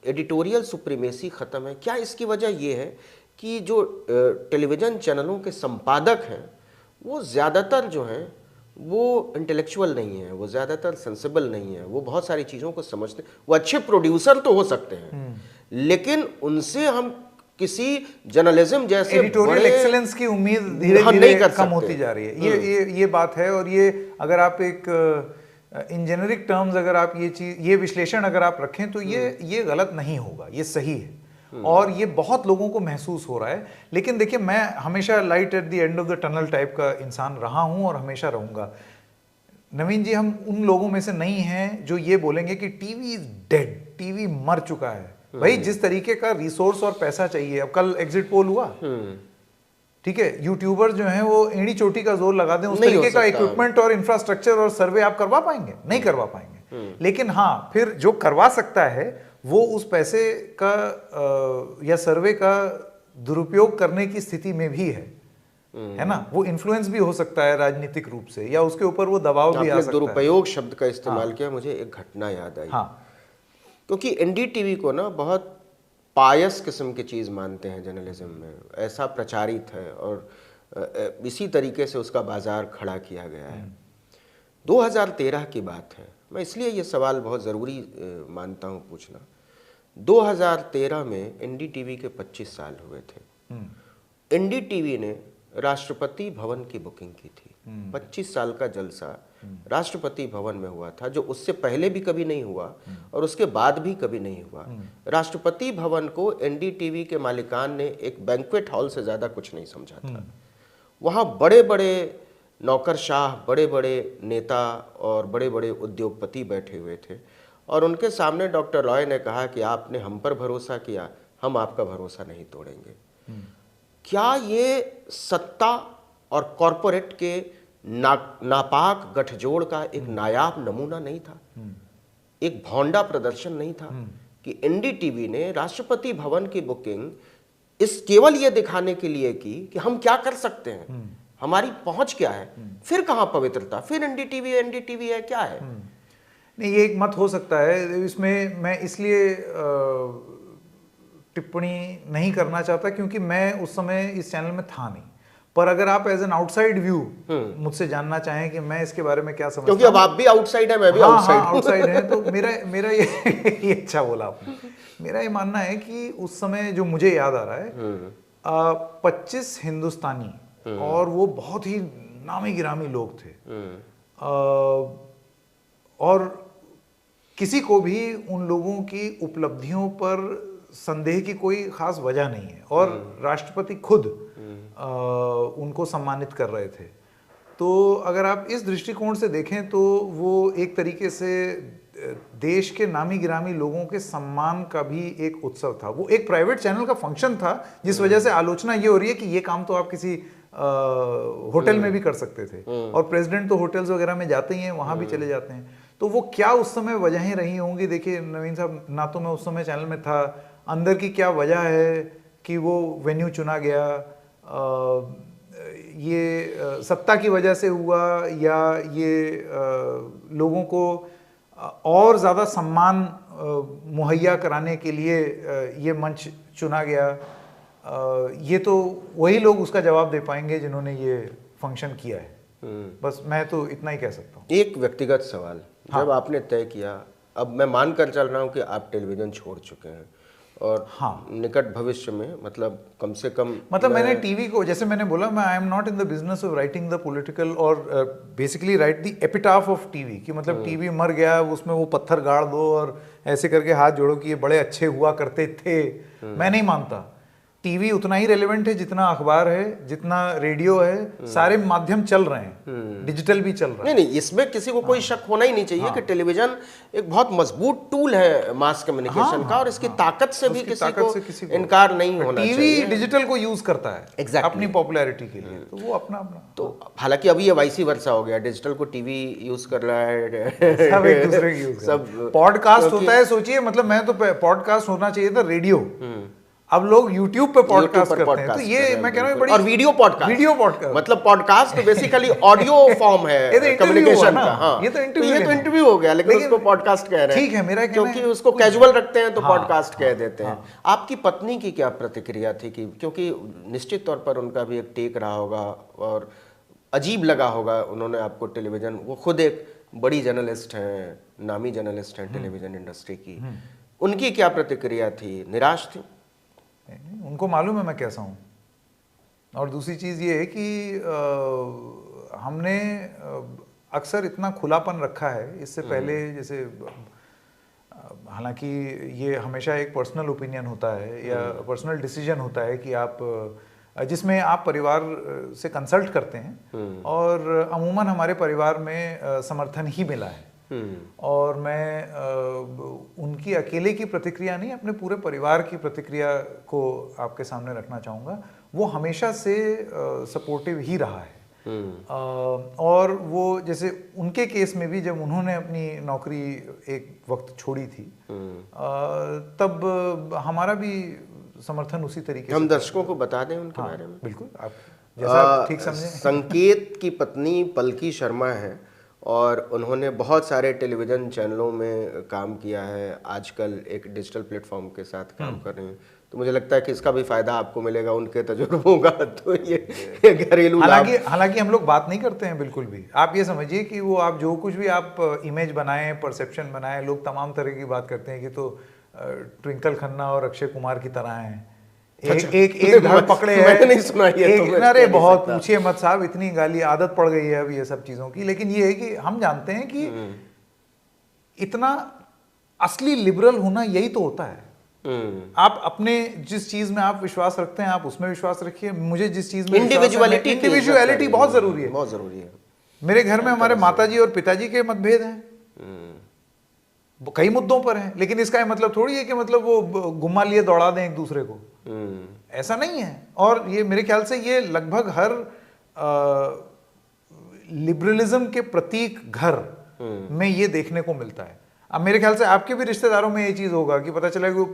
एडिटोरियल सुप्रीमेसी खत्म है? क्या इसकी वजह ये है कि जो टेलीविजन चैनलों के संपादक हैं वो ज़्यादातर जो हैं वो इंटेलेक्चुअल नहीं है, वो ज़्यादातर सेंसिबल नहीं है, वो बहुत सारी चीज़ों को समझते, वो अच्छे प्रोड्यूसर तो हो सकते हैं लेकिन उनसे हम किसी जर्नलिज्म जैसे एडिटोरियल एक्सीलेंस की उम्मीद धीरे-धीरे कम होती जा रही है। ये बात है। और ये अगर आप एक इन जेनेरिक टर्म्स अगर आप ये विश्लेषण अगर आप रखें तो ये गलत नहीं होगा, ये सही है और ये बहुत लोगों को महसूस हो रहा है। लेकिन देखिए, मैं हमेशा light at the end of the tunnel type का इंसान रहा हूं और हमेशा रहूंगा। नवीन जी, हम उन लोगों में से नहीं हैं जो ये बोलेंगे कि टीवी इज डेड, टीवी मर चुका है। भाई, जिस तरीके का रिसोर्स और पैसा चाहिए, अब कल एग्जिट पोल हुआ, ठीक है, यूट्यूबर जो हैं वो एड़ी चोटी का जोर लगा दें, उस तरीके का इक्विपमेंट और इंफ्रास्ट्रक्चर और सर्वे आप करवा पाएंगे? नहीं करवा पाएंगे। लेकिन हाँ, फिर जो करवा सकता है वो उस पैसे का या सर्वे का दुरुपयोग करने की स्थिति में भी है ना? वो इन्फ्लुएंस भी हो सकता है राजनीतिक रूप से, या उसके ऊपर वो दबाव भी आ सकता है। दुरुपयोग शब्द का इस्तेमाल किया, मुझे एक घटना याद आई। हाँ। क्योंकि एनडीटीवी को ना बहुत पायस किस्म की चीज़ मानते हैं जर्नलिज्म में, ऐसा प्रचारित है और इसी तरीके से उसका बाजार खड़ा किया गया है। 2013 की बात है, मैं इसलिए ये सवाल बहुत ज़रूरी मानता हूँ पूछना। 2013 में एनडीटीवी के 25 साल हुए थे। एनडीटीवी ने राष्ट्रपति भवन की बुकिंग की थी। 25 साल का जलसा राष्ट्रपति भवन में हुआ था, जो उससे पहले भी कभी नहीं हुआ और उसके बाद भी कभी नहीं हुआ। राष्ट्रपति भवन को एनडीटीवी के मालिकान ने एक बैंक्वेट हॉल से ज़्यादा कुछ नहीं समझा था। वहाँ बड़े बड़े नौकरशाह, बड़े बड़े नेता और बड़े बड़े उद्योगपति बैठे हुए थे और उनके सामने डॉक्टर रॉय ने कहा कि आपने हम पर भरोसा किया, हम आपका भरोसा नहीं तोड़ेंगे। क्या ये सत्ता और कॉरपोरेट के नापाक गठजोड़ का एक नायाब नमूना नहीं था? एक भौंडा प्रदर्शन नहीं था कि एनडीटीवी ने राष्ट्रपति भवन की बुकिंग इस केवल ये दिखाने के लिए की कि हम क्या कर सकते हैं, हमारी पहुंच क्या है? फिर कहां पवित्रता? फिर एनडीटीवी है, क्या है? नहीं, ये एक मत हो सकता है। इसमें मैं इसलिए टिप्पणी नहीं करना चाहता क्योंकि मैं उस समय इस चैनल में था नहीं। पर अगर आप एज एन आउटसाइड व्यू मुझसे जानना चाहें कि मैं इसके बारे में क्या समझता हूं, क्योंकि अब आप भी आउटसाइड है, मैं भी आउटसाइड है, तो मेरा ये अच्छा बोला आपने। मेरा ये मानना है कि उस समय जो मुझे याद आ रहा है, 25 हिंदुस्तानी और वो बहुत ही नामी गिरामी लोग थे और किसी को भी उन लोगों की उपलब्धियों पर संदेह की कोई खास वजह नहीं है और राष्ट्रपति खुद उनको सम्मानित कर रहे थे। तो अगर आप इस दृष्टिकोण से देखें तो वो एक तरीके से देश के नामी गिरामी लोगों के सम्मान का भी एक उत्सव था। वो एक प्राइवेट चैनल का फंक्शन था, जिस वजह से आलोचना ये हो रही है कि ये काम तो आप किसी होटल में भी कर सकते थे और प्रेसिडेंट तो होटल्स वगैरह में जाते ही हैं, वहां भी चले जाते हैं। तो वो क्या उस समय वजहें रही होंगी? देखिए नवीन साहब, ना तो मैं उस समय चैनल में था, अंदर की क्या वजह है, कि वो वेन्यू चुना गया ये सत्ता की वजह से हुआ या ये लोगों को और ज़्यादा सम्मान मुहैया कराने के लिए ये मंच चुना गया, ये तो वही लोग उसका जवाब दे पाएंगे जिन्होंने ये फंक्शन किया है। बस मैं तो इतना ही कह सकता हूँ। एक व्यक्तिगत सवाल, जब आपने तय किया, अब मैं मानकर चल रहा हूँ कि आप टेलीविजन छोड़ चुके हैं और निकट भविष्य में मतलब कम से कम मैंने टीवी को, जैसे मैंने बोला, मैं I am not in the business of writing the political और basically write the epitaph of TV, कि मतलब टीवी मर गया, उसमें वो पत्थर गाड़ दो और ऐसे करके हाथ जोड़ो कि ये बड़े अच्छे हुआ करते थे। मैं नहीं मानता। टीवी उतना ही रेलेवेंट है जितना अखबार है, जितना रेडियो है, सारे माध्यम चल रहे हैं, डिजिटल भी चल रहा है। नहीं, इसमें किसी को कोई शक होना ही नहीं चाहिए कि टेलीविजन एक बहुत मजबूत टूल है मास कम्युनिकेशन का और इसकी ताकत से भी किसी को इनकार नहीं होना चाहिए। टीवी डिजिटल को यूज करता है अपनी पॉपुलैरिटी के लिए, तो वो अपना तो हालांकि अभी ये वाइसी वर्सा हो गया, डिजिटल को टीवी यूज कर रहा है, सब एक दूसरे की यूज सब पॉडकास्ट होता है। सोचिए, मतलब मैं तो पॉडकास्ट होना चाहिए था रेडियो, अब लोग YouTube पे पॉडकास्ट करते हैं, तो ये मैं कह रहा हूँ बड़ी, और वीडियो पॉडकास्ट मतलब पॉडकास्ट तो बेसिकली ऑडियो फॉर्म है कम्युनिकेशन का। हाँ, ये तो इंटरव्यू हो गया, लेकिन उसको पॉडकास्ट कह रहे हैं। ठीक है, मेरा क्योंकि उसको कैजुअल रखते हैं तो पॉडकास्ट कह देते हैं। आपकी पत्नी की क्या प्रतिक्रिया थी? कि क्योंकि निश्चित तौर पर उनका भी एक टेक रहा होगा और अजीब लगा होगा, उन्होंने आपको टेलीविजन, वो खुद एक बड़ी जर्नलिस्ट हैं, नामी जर्नलिस्ट हैं टेलीविजन इंडस्ट्री की, उनकी क्या प्रतिक्रिया थी? निराश थी? उनको मालूम है मैं कैसा हूँ। और दूसरी चीज़ ये है कि हमने अक्सर इतना खुलापन रखा है इससे पहले, जैसे हालांकि ये हमेशा एक पर्सनल ओपिनियन होता है या पर्सनल डिसीजन होता है कि आप, जिसमें आप परिवार से कंसल्ट करते हैं, और अमूमन हमारे परिवार में समर्थन ही मिला है। और मैं उनकी अकेले की प्रतिक्रिया नहीं, अपने पूरे परिवार की प्रतिक्रिया को आपके सामने रखना चाहूँगा। वो हमेशा से सपोर्टिव ही रहा है। और वो, जैसे उनके केस में भी, जब उन्होंने अपनी नौकरी एक वक्त छोड़ी थी, तब हमारा भी समर्थन उसी तरीके से। हम दर्शकों को बता दें उनके बारे में। बिल्कुल, आप जैसा ठीक समझें। संकेत की पत्नी पलकी शर्मा है और उन्होंने बहुत सारे टेलीविज़न चैनलों में काम किया है, आजकल एक डिजिटल प्लेटफॉर्म के साथ काम कर रही हैं। तो मुझे लगता है कि इसका भी फायदा आपको मिलेगा उनके तजुर्बों का। तो ये घरेलू, हालांकि हम लोग बात नहीं करते हैं बिल्कुल भी। आप ये समझिए कि वो, आप जो कुछ भी आप इमेज बनाएं, परसेप्शन बनाएं, लोग तमाम तरह की बात करते हैं कि तो ट्विंकल खन्ना और अक्षय कुमार की तरह हैं, एक धड़ पकड़े है। मैंने नहीं सुना ये तो। अरे बहुत पूछिए मत साहब, इतनी गाली आदत पड़ गई है अब ये सब चीजों की। लेकिन ये है कि हम जानते हैं कि इतना असली लिबरल होना यही तो होता है। आप अपने जिस चीज में आप विश्वास रखते हैं, आप उसमें विश्वास रखिए। मुझे जिस चीज में इंडिविजुअलिटी बहुत जरूरी है, बहुत जरूरी है। मेरे घर में हमारे माताजी और पिताजी के मतभेद हैं, कई मुद्दों पर हैं, लेकिन इसका मतलब थोड़ी है कि मतलब वो घुमा लिए दौड़ा दें एक दूसरे को, ऐसा नहीं है। और ये मेरे ख्याल से ये लगभग हर लिबरलिज्म के प्रतीक घर में ये देखने को मिलता है। अब मेरे ख्याल से आपके भी रिश्तेदारों में ये चीज होगा कि पता चला कि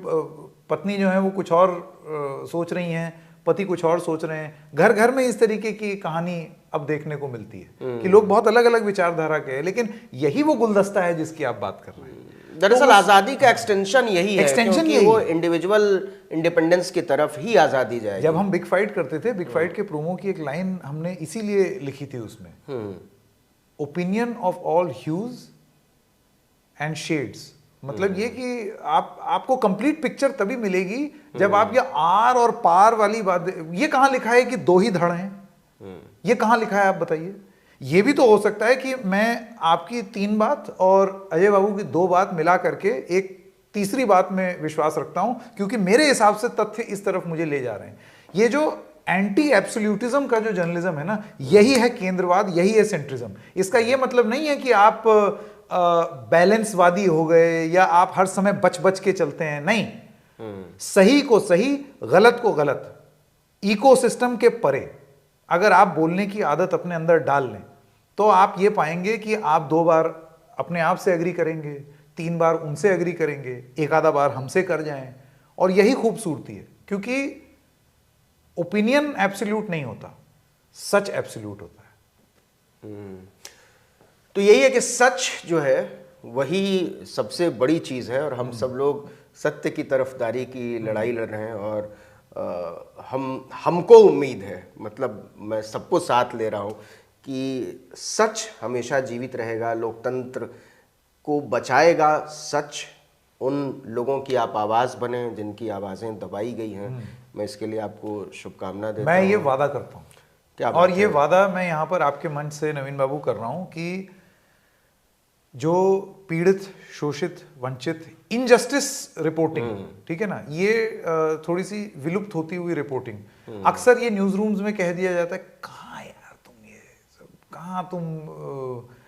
पत्नी जो है वो कुछ और सोच रही हैं, पति कुछ और सोच रहे हैं। घर घर में इस तरीके की कहानी अब देखने को मिलती है कि लोग बहुत अलग अलग विचारधारा के हैं, लेकिन यही वो गुलदस्ता है जिसकी आप बात कर रहे हैं। दरअसल तो आजादी का एक्सटेंशन यही है, क्योंकि वो इंडिविजुअल इंडिपेंडेंस की तरफ ही आजादी जाएगी। जब हम बिग फाइट करते थे, बिग फाइट के प्रोमो की एक लाइन हमने इसीलिए लिखी थी उसमें, opinion of all huge and shades. मतलब ये कि आपको कंप्लीट पिक्चर तभी मिलेगी जब आप ये आर और पार वाली बात, ये कहां लिखा है कि दो ही धड़ हैं, ये कहां लिखा है आप बताइए। ये भी तो हो सकता है कि मैं आपकी 3 बात और अजय बाबू की 2 बात मिला करके एक तीसरी बात में विश्वास रखता हूं, क्योंकि मेरे हिसाब से तथ्य इस तरफ मुझे ले जा रहे हैं। ये जो एंटी एब्सोल्यूटिज्म का जो जर्नलिज्म है ना, यही है केंद्रवाद, यही है सेंट्रिज्म। इसका ये मतलब नहीं है कि आप बैलेंसवादी हो गए या आप हर समय बच बच के चलते हैं, नहीं। सही को सही, गलत को गलत, इकोसिस्टम के परे अगर आप बोलने की आदत अपने अंदर डाल लें तो आप ये पाएंगे कि आप 2 बार अपने आप से एग्री करेंगे, 3 बार उनसे एग्री करेंगे, एक आधा बार हमसे कर जाएं, और यही खूबसूरती है। क्योंकि ओपिनियन एब्सोल्यूट नहीं होता, सच एब्सोल्यूट होता है। तो यही है कि सच जो है वही सबसे बड़ी चीज़ है, और हम सब लोग सत्य की तरफदारी की लड़ाई लड़ रहे हैं। और हमको उम्मीद है, मतलब मैं सबको साथ ले रहा हूँ कि सच हमेशा जीवित रहेगा, लोकतंत्र को बचाएगा सच। उन लोगों की आप आवाज़ बने जिनकी आवाज़ें दबाई गई हैं। मैं इसके लिए आपको शुभकामना देता हूँ। मैं ये वादा करता हूँ, क्या और बात ये है? वादा मैं यहाँ पर आपके मंच से नवीन बाबू कर रहा हूँ कि जो पीड़ित, शोषित, वंचित, इनजस्टिस रिपोर्टिंग, ठीक है ना, ये थोड़ी सी विलुप्त होती हुई रिपोर्टिंग। अक्सर ये न्यूज रूम्स में कह दिया जाता है, कहाँ यार तुम ये सब, कहाँ तुम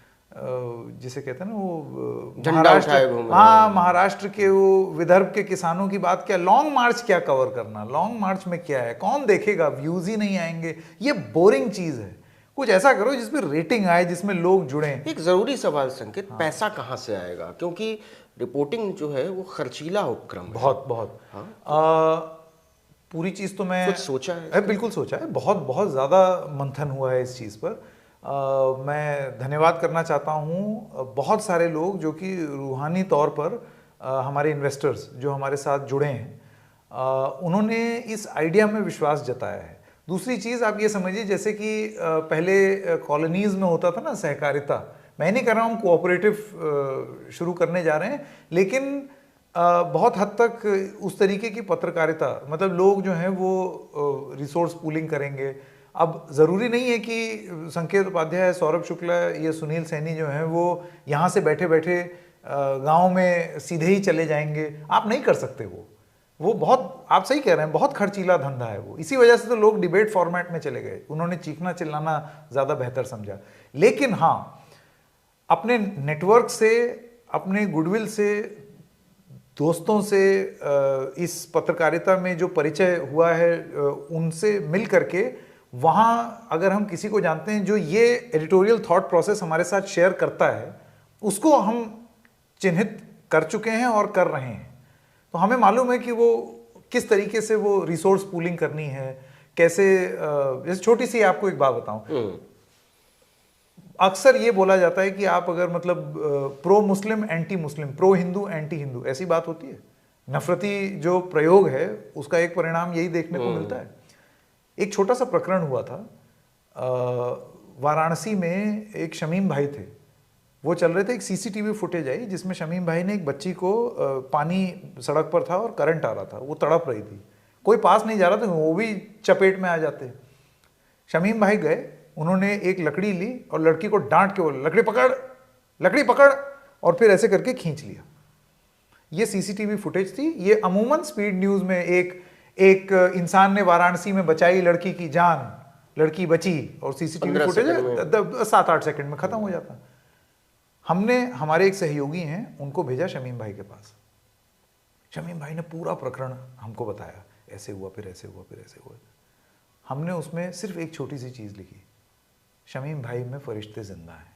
जिसे कहते हैं ना वो झंडा उठाए घूम रहे हो। हाँ, महाराष्ट्र के वो विदर्भ के किसानों की बात, क्या लॉन्ग मार्च क्या कवर करना, लॉन्ग मार्च में क्या है, कौन देखेगा, व्यूज ही नहीं आएंगे, ये बोरिंग चीज है। कुछ ऐसा करो जिसमें रेटिंग आए, जिसमें लोग जुड़े। एक जरूरी सवाल संकेत, पैसा कहाँ से आएगा? क्योंकि रिपोर्टिंग जो है वो खर्चीला उपक्रम है। बहुत बहुत। पूरी चीज तो मैं कुछ सोचा है? बिल्कुल सोचा है, बहुत बहुत ज्यादा मंथन हुआ है इस चीज पर। मैं धन्यवाद करना चाहता हूँ बहुत सारे लोग जो कि रूहानी तौर पर हमारे इन्वेस्टर्स जो हमारे साथ जुड़े हैं, उन्होंने इस आइडिया में विश्वास जताया है। दूसरी चीज़ आप ये समझिए, जैसे कि पहले कॉलोनीज में होता था ना सहकारिता, मैं नहीं कह रहा हूँ कोऑपरेटिव शुरू करने जा रहे हैं, लेकिन बहुत हद तक उस तरीके की पत्रकारिता, मतलब लोग जो हैं वो रिसोर्स पूलिंग करेंगे। अब ज़रूरी नहीं है कि संकेत उपाध्याय, सौरभ शुक्ला, ये सुनील सैनी जो हैं वो यहाँ से बैठे बैठे गांव में सीधे ही चले जाएंगे, आप नहीं कर सकते। वो बहुत, आप सही कह रहे हैं, बहुत खर्चीला धंधा है वो। इसी वजह से तो लोग डिबेट फॉर्मेट में चले गए, उन्होंने चीखना चिल्लाना ज़्यादा बेहतर समझा। लेकिन हाँ, अपने नेटवर्क से, अपने गुडविल से, दोस्तों से, इस पत्रकारिता में जो परिचय हुआ है उनसे मिल करके, वहाँ अगर हम किसी को जानते हैं जो ये एडिटोरियल थॉट प्रोसेस हमारे साथ शेयर करता है, उसको हम चिन्हित कर चुके हैं और कर रहे हैं। तो हमें मालूम है कि वो किस तरीके से वो रिसोर्स पूलिंग करनी है, कैसे। जैसे छोटी सी आपको एक बात बताऊं, अक्सर ये बोला जाता है कि आप अगर मतलब pro Muslim anti Muslim, pro Hindu anti Hindu, ऐसी बात होती है। नफरती जो प्रयोग है उसका एक परिणाम यही देखने को मिलता है। एक छोटा सा प्रकरण हुआ था, वाराणसी में एक शमीम भाई थे, वो चल रहे थे, एक सीसीटीवी फुटेज आई जिसमें शमीम भाई ने एक बच्ची को, पानी सड़क पर था और करंट आ रहा था, वो तड़प रही थी, कोई पास नहीं जा रहा था, वो भी चपेट में आ जाते। शमीम भाई गए, उन्होंने एक लकड़ी ली और लड़की को डांट के बोले, लकड़ी पकड़, लकड़ी पकड़, और फिर ऐसे करके खींच लिया। ये सीसीटीवी फुटेज थी। ये अमूमन स्पीड न्यूज में एक इंसान ने वाराणसी में बचाई लड़की की जान, लड़की बची, और सीसीटीवी फुटेज 7-8 सेकंड में खत्म हो जाता। हमने, हमारे एक सहयोगी हैं, उनको भेजा शमीम भाई के पास। शमीम भाई ने पूरा प्रकरण हमको बताया, ऐसे हुआ, फिर ऐसे हुआ, फिर ऐसे हुआ। हमने उसमें सिर्फ एक छोटी सी चीज लिखी, शमीम भाई में फरिश्ते जिंदा हैं।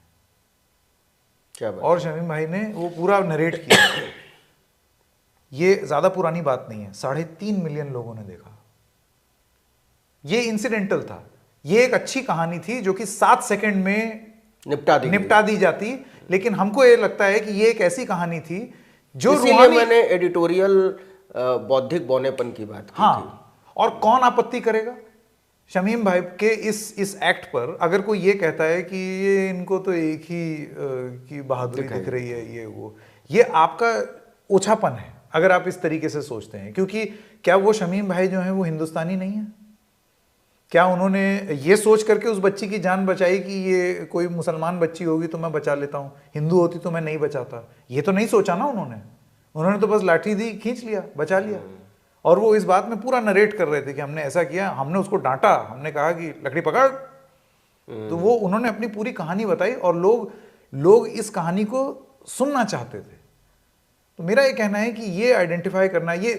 क्या बात? और शमीम भाई ने वो पूरा नरेट किया। ये ज्यादा पुरानी बात नहीं है, 3.5 मिलियन लोगों ने देखा। ये इंसिडेंटल था, ये एक अच्छी कहानी थी जो कि 7 सेकंड में निपटा दी जाती, लेकिन हमको ये लगता है कि ये एक ऐसी कहानी थी जो इसीलिए मैंने एडिटोरियल बौद्धिक बौनेपन की बात की थी। और कौन आपत्ति करेगा शमीम भाई के इस एक्ट पर? अगर कोई ये कहता है कि ये इनको तो एक ही की बहादुरी दिख रही है, ये आपका ओछापन है अगर आप इस तरीके से सोचते हैं। क्योंकि क्या वो शमीम भाई जो हैं वो हिंदुस्तानी नहीं है? क्या उन्होंने ये सोच करके उस बच्ची की जान बचाई कि ये कोई मुसलमान बच्ची होगी तो मैं बचा लेता हूँ, हिंदू होती तो मैं नहीं बचाता? ये तो नहीं सोचा ना उन्होंने तो बस लाठी दी, खींच लिया, बचा लिया। और वो इस बात में पूरा नरेट कर रहे थे कि हमने ऐसा किया, हमने उसको डांटा, हमने कहा कि लकड़ी पकड़। तो वो उन्होंने अपनी पूरी कहानी बताई और लोग इस कहानी को सुनना चाहते थे। तो मेरा ये कहना है कि ये आइडेंटिफाई करना, ये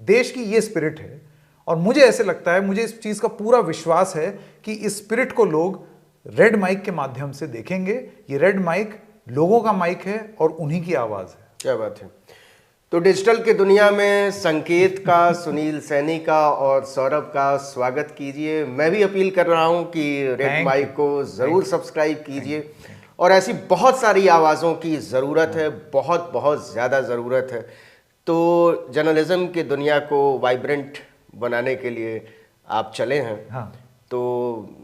देश की ये स्पिरिट है। और मुझे ऐसे लगता है, मुझे इस चीज का पूरा विश्वास है कि इस स्पिरिट को लोग रेड माइक के माध्यम से देखेंगे। ये रेड माइक लोगों का माइक है और उन्हीं की आवाज है। क्या बात है। तो डिजिटल की दुनिया में संकेत का, सुनील सैनी का और सौरभ का स्वागत कीजिए। मैं भी अपील कर रहा हूं कि रेड माइक को ज़रूर सब्सक्राइब कीजिए और ऐसी बहुत सारी आवाज़ों की ज़रूरत है, बहुत बहुत ज़्यादा ज़रूरत है। तो जर्नलिज्म की दुनिया को वाइब्रेंट बनाने के लिए आप चले हैं। हाँ। तो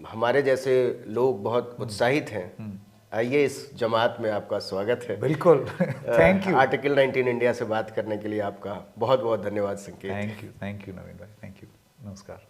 हमारे जैसे लोग बहुत उत्साहित हैं। आइए, इस जमात में आपका स्वागत है। बिल्कुल। Thank you. आर्टिकल 19 इंडिया से बात करने के लिए आपका बहुत बहुत धन्यवाद संकेत। थैंक यू नवीन भाई, थैंक यू, नमस्कार।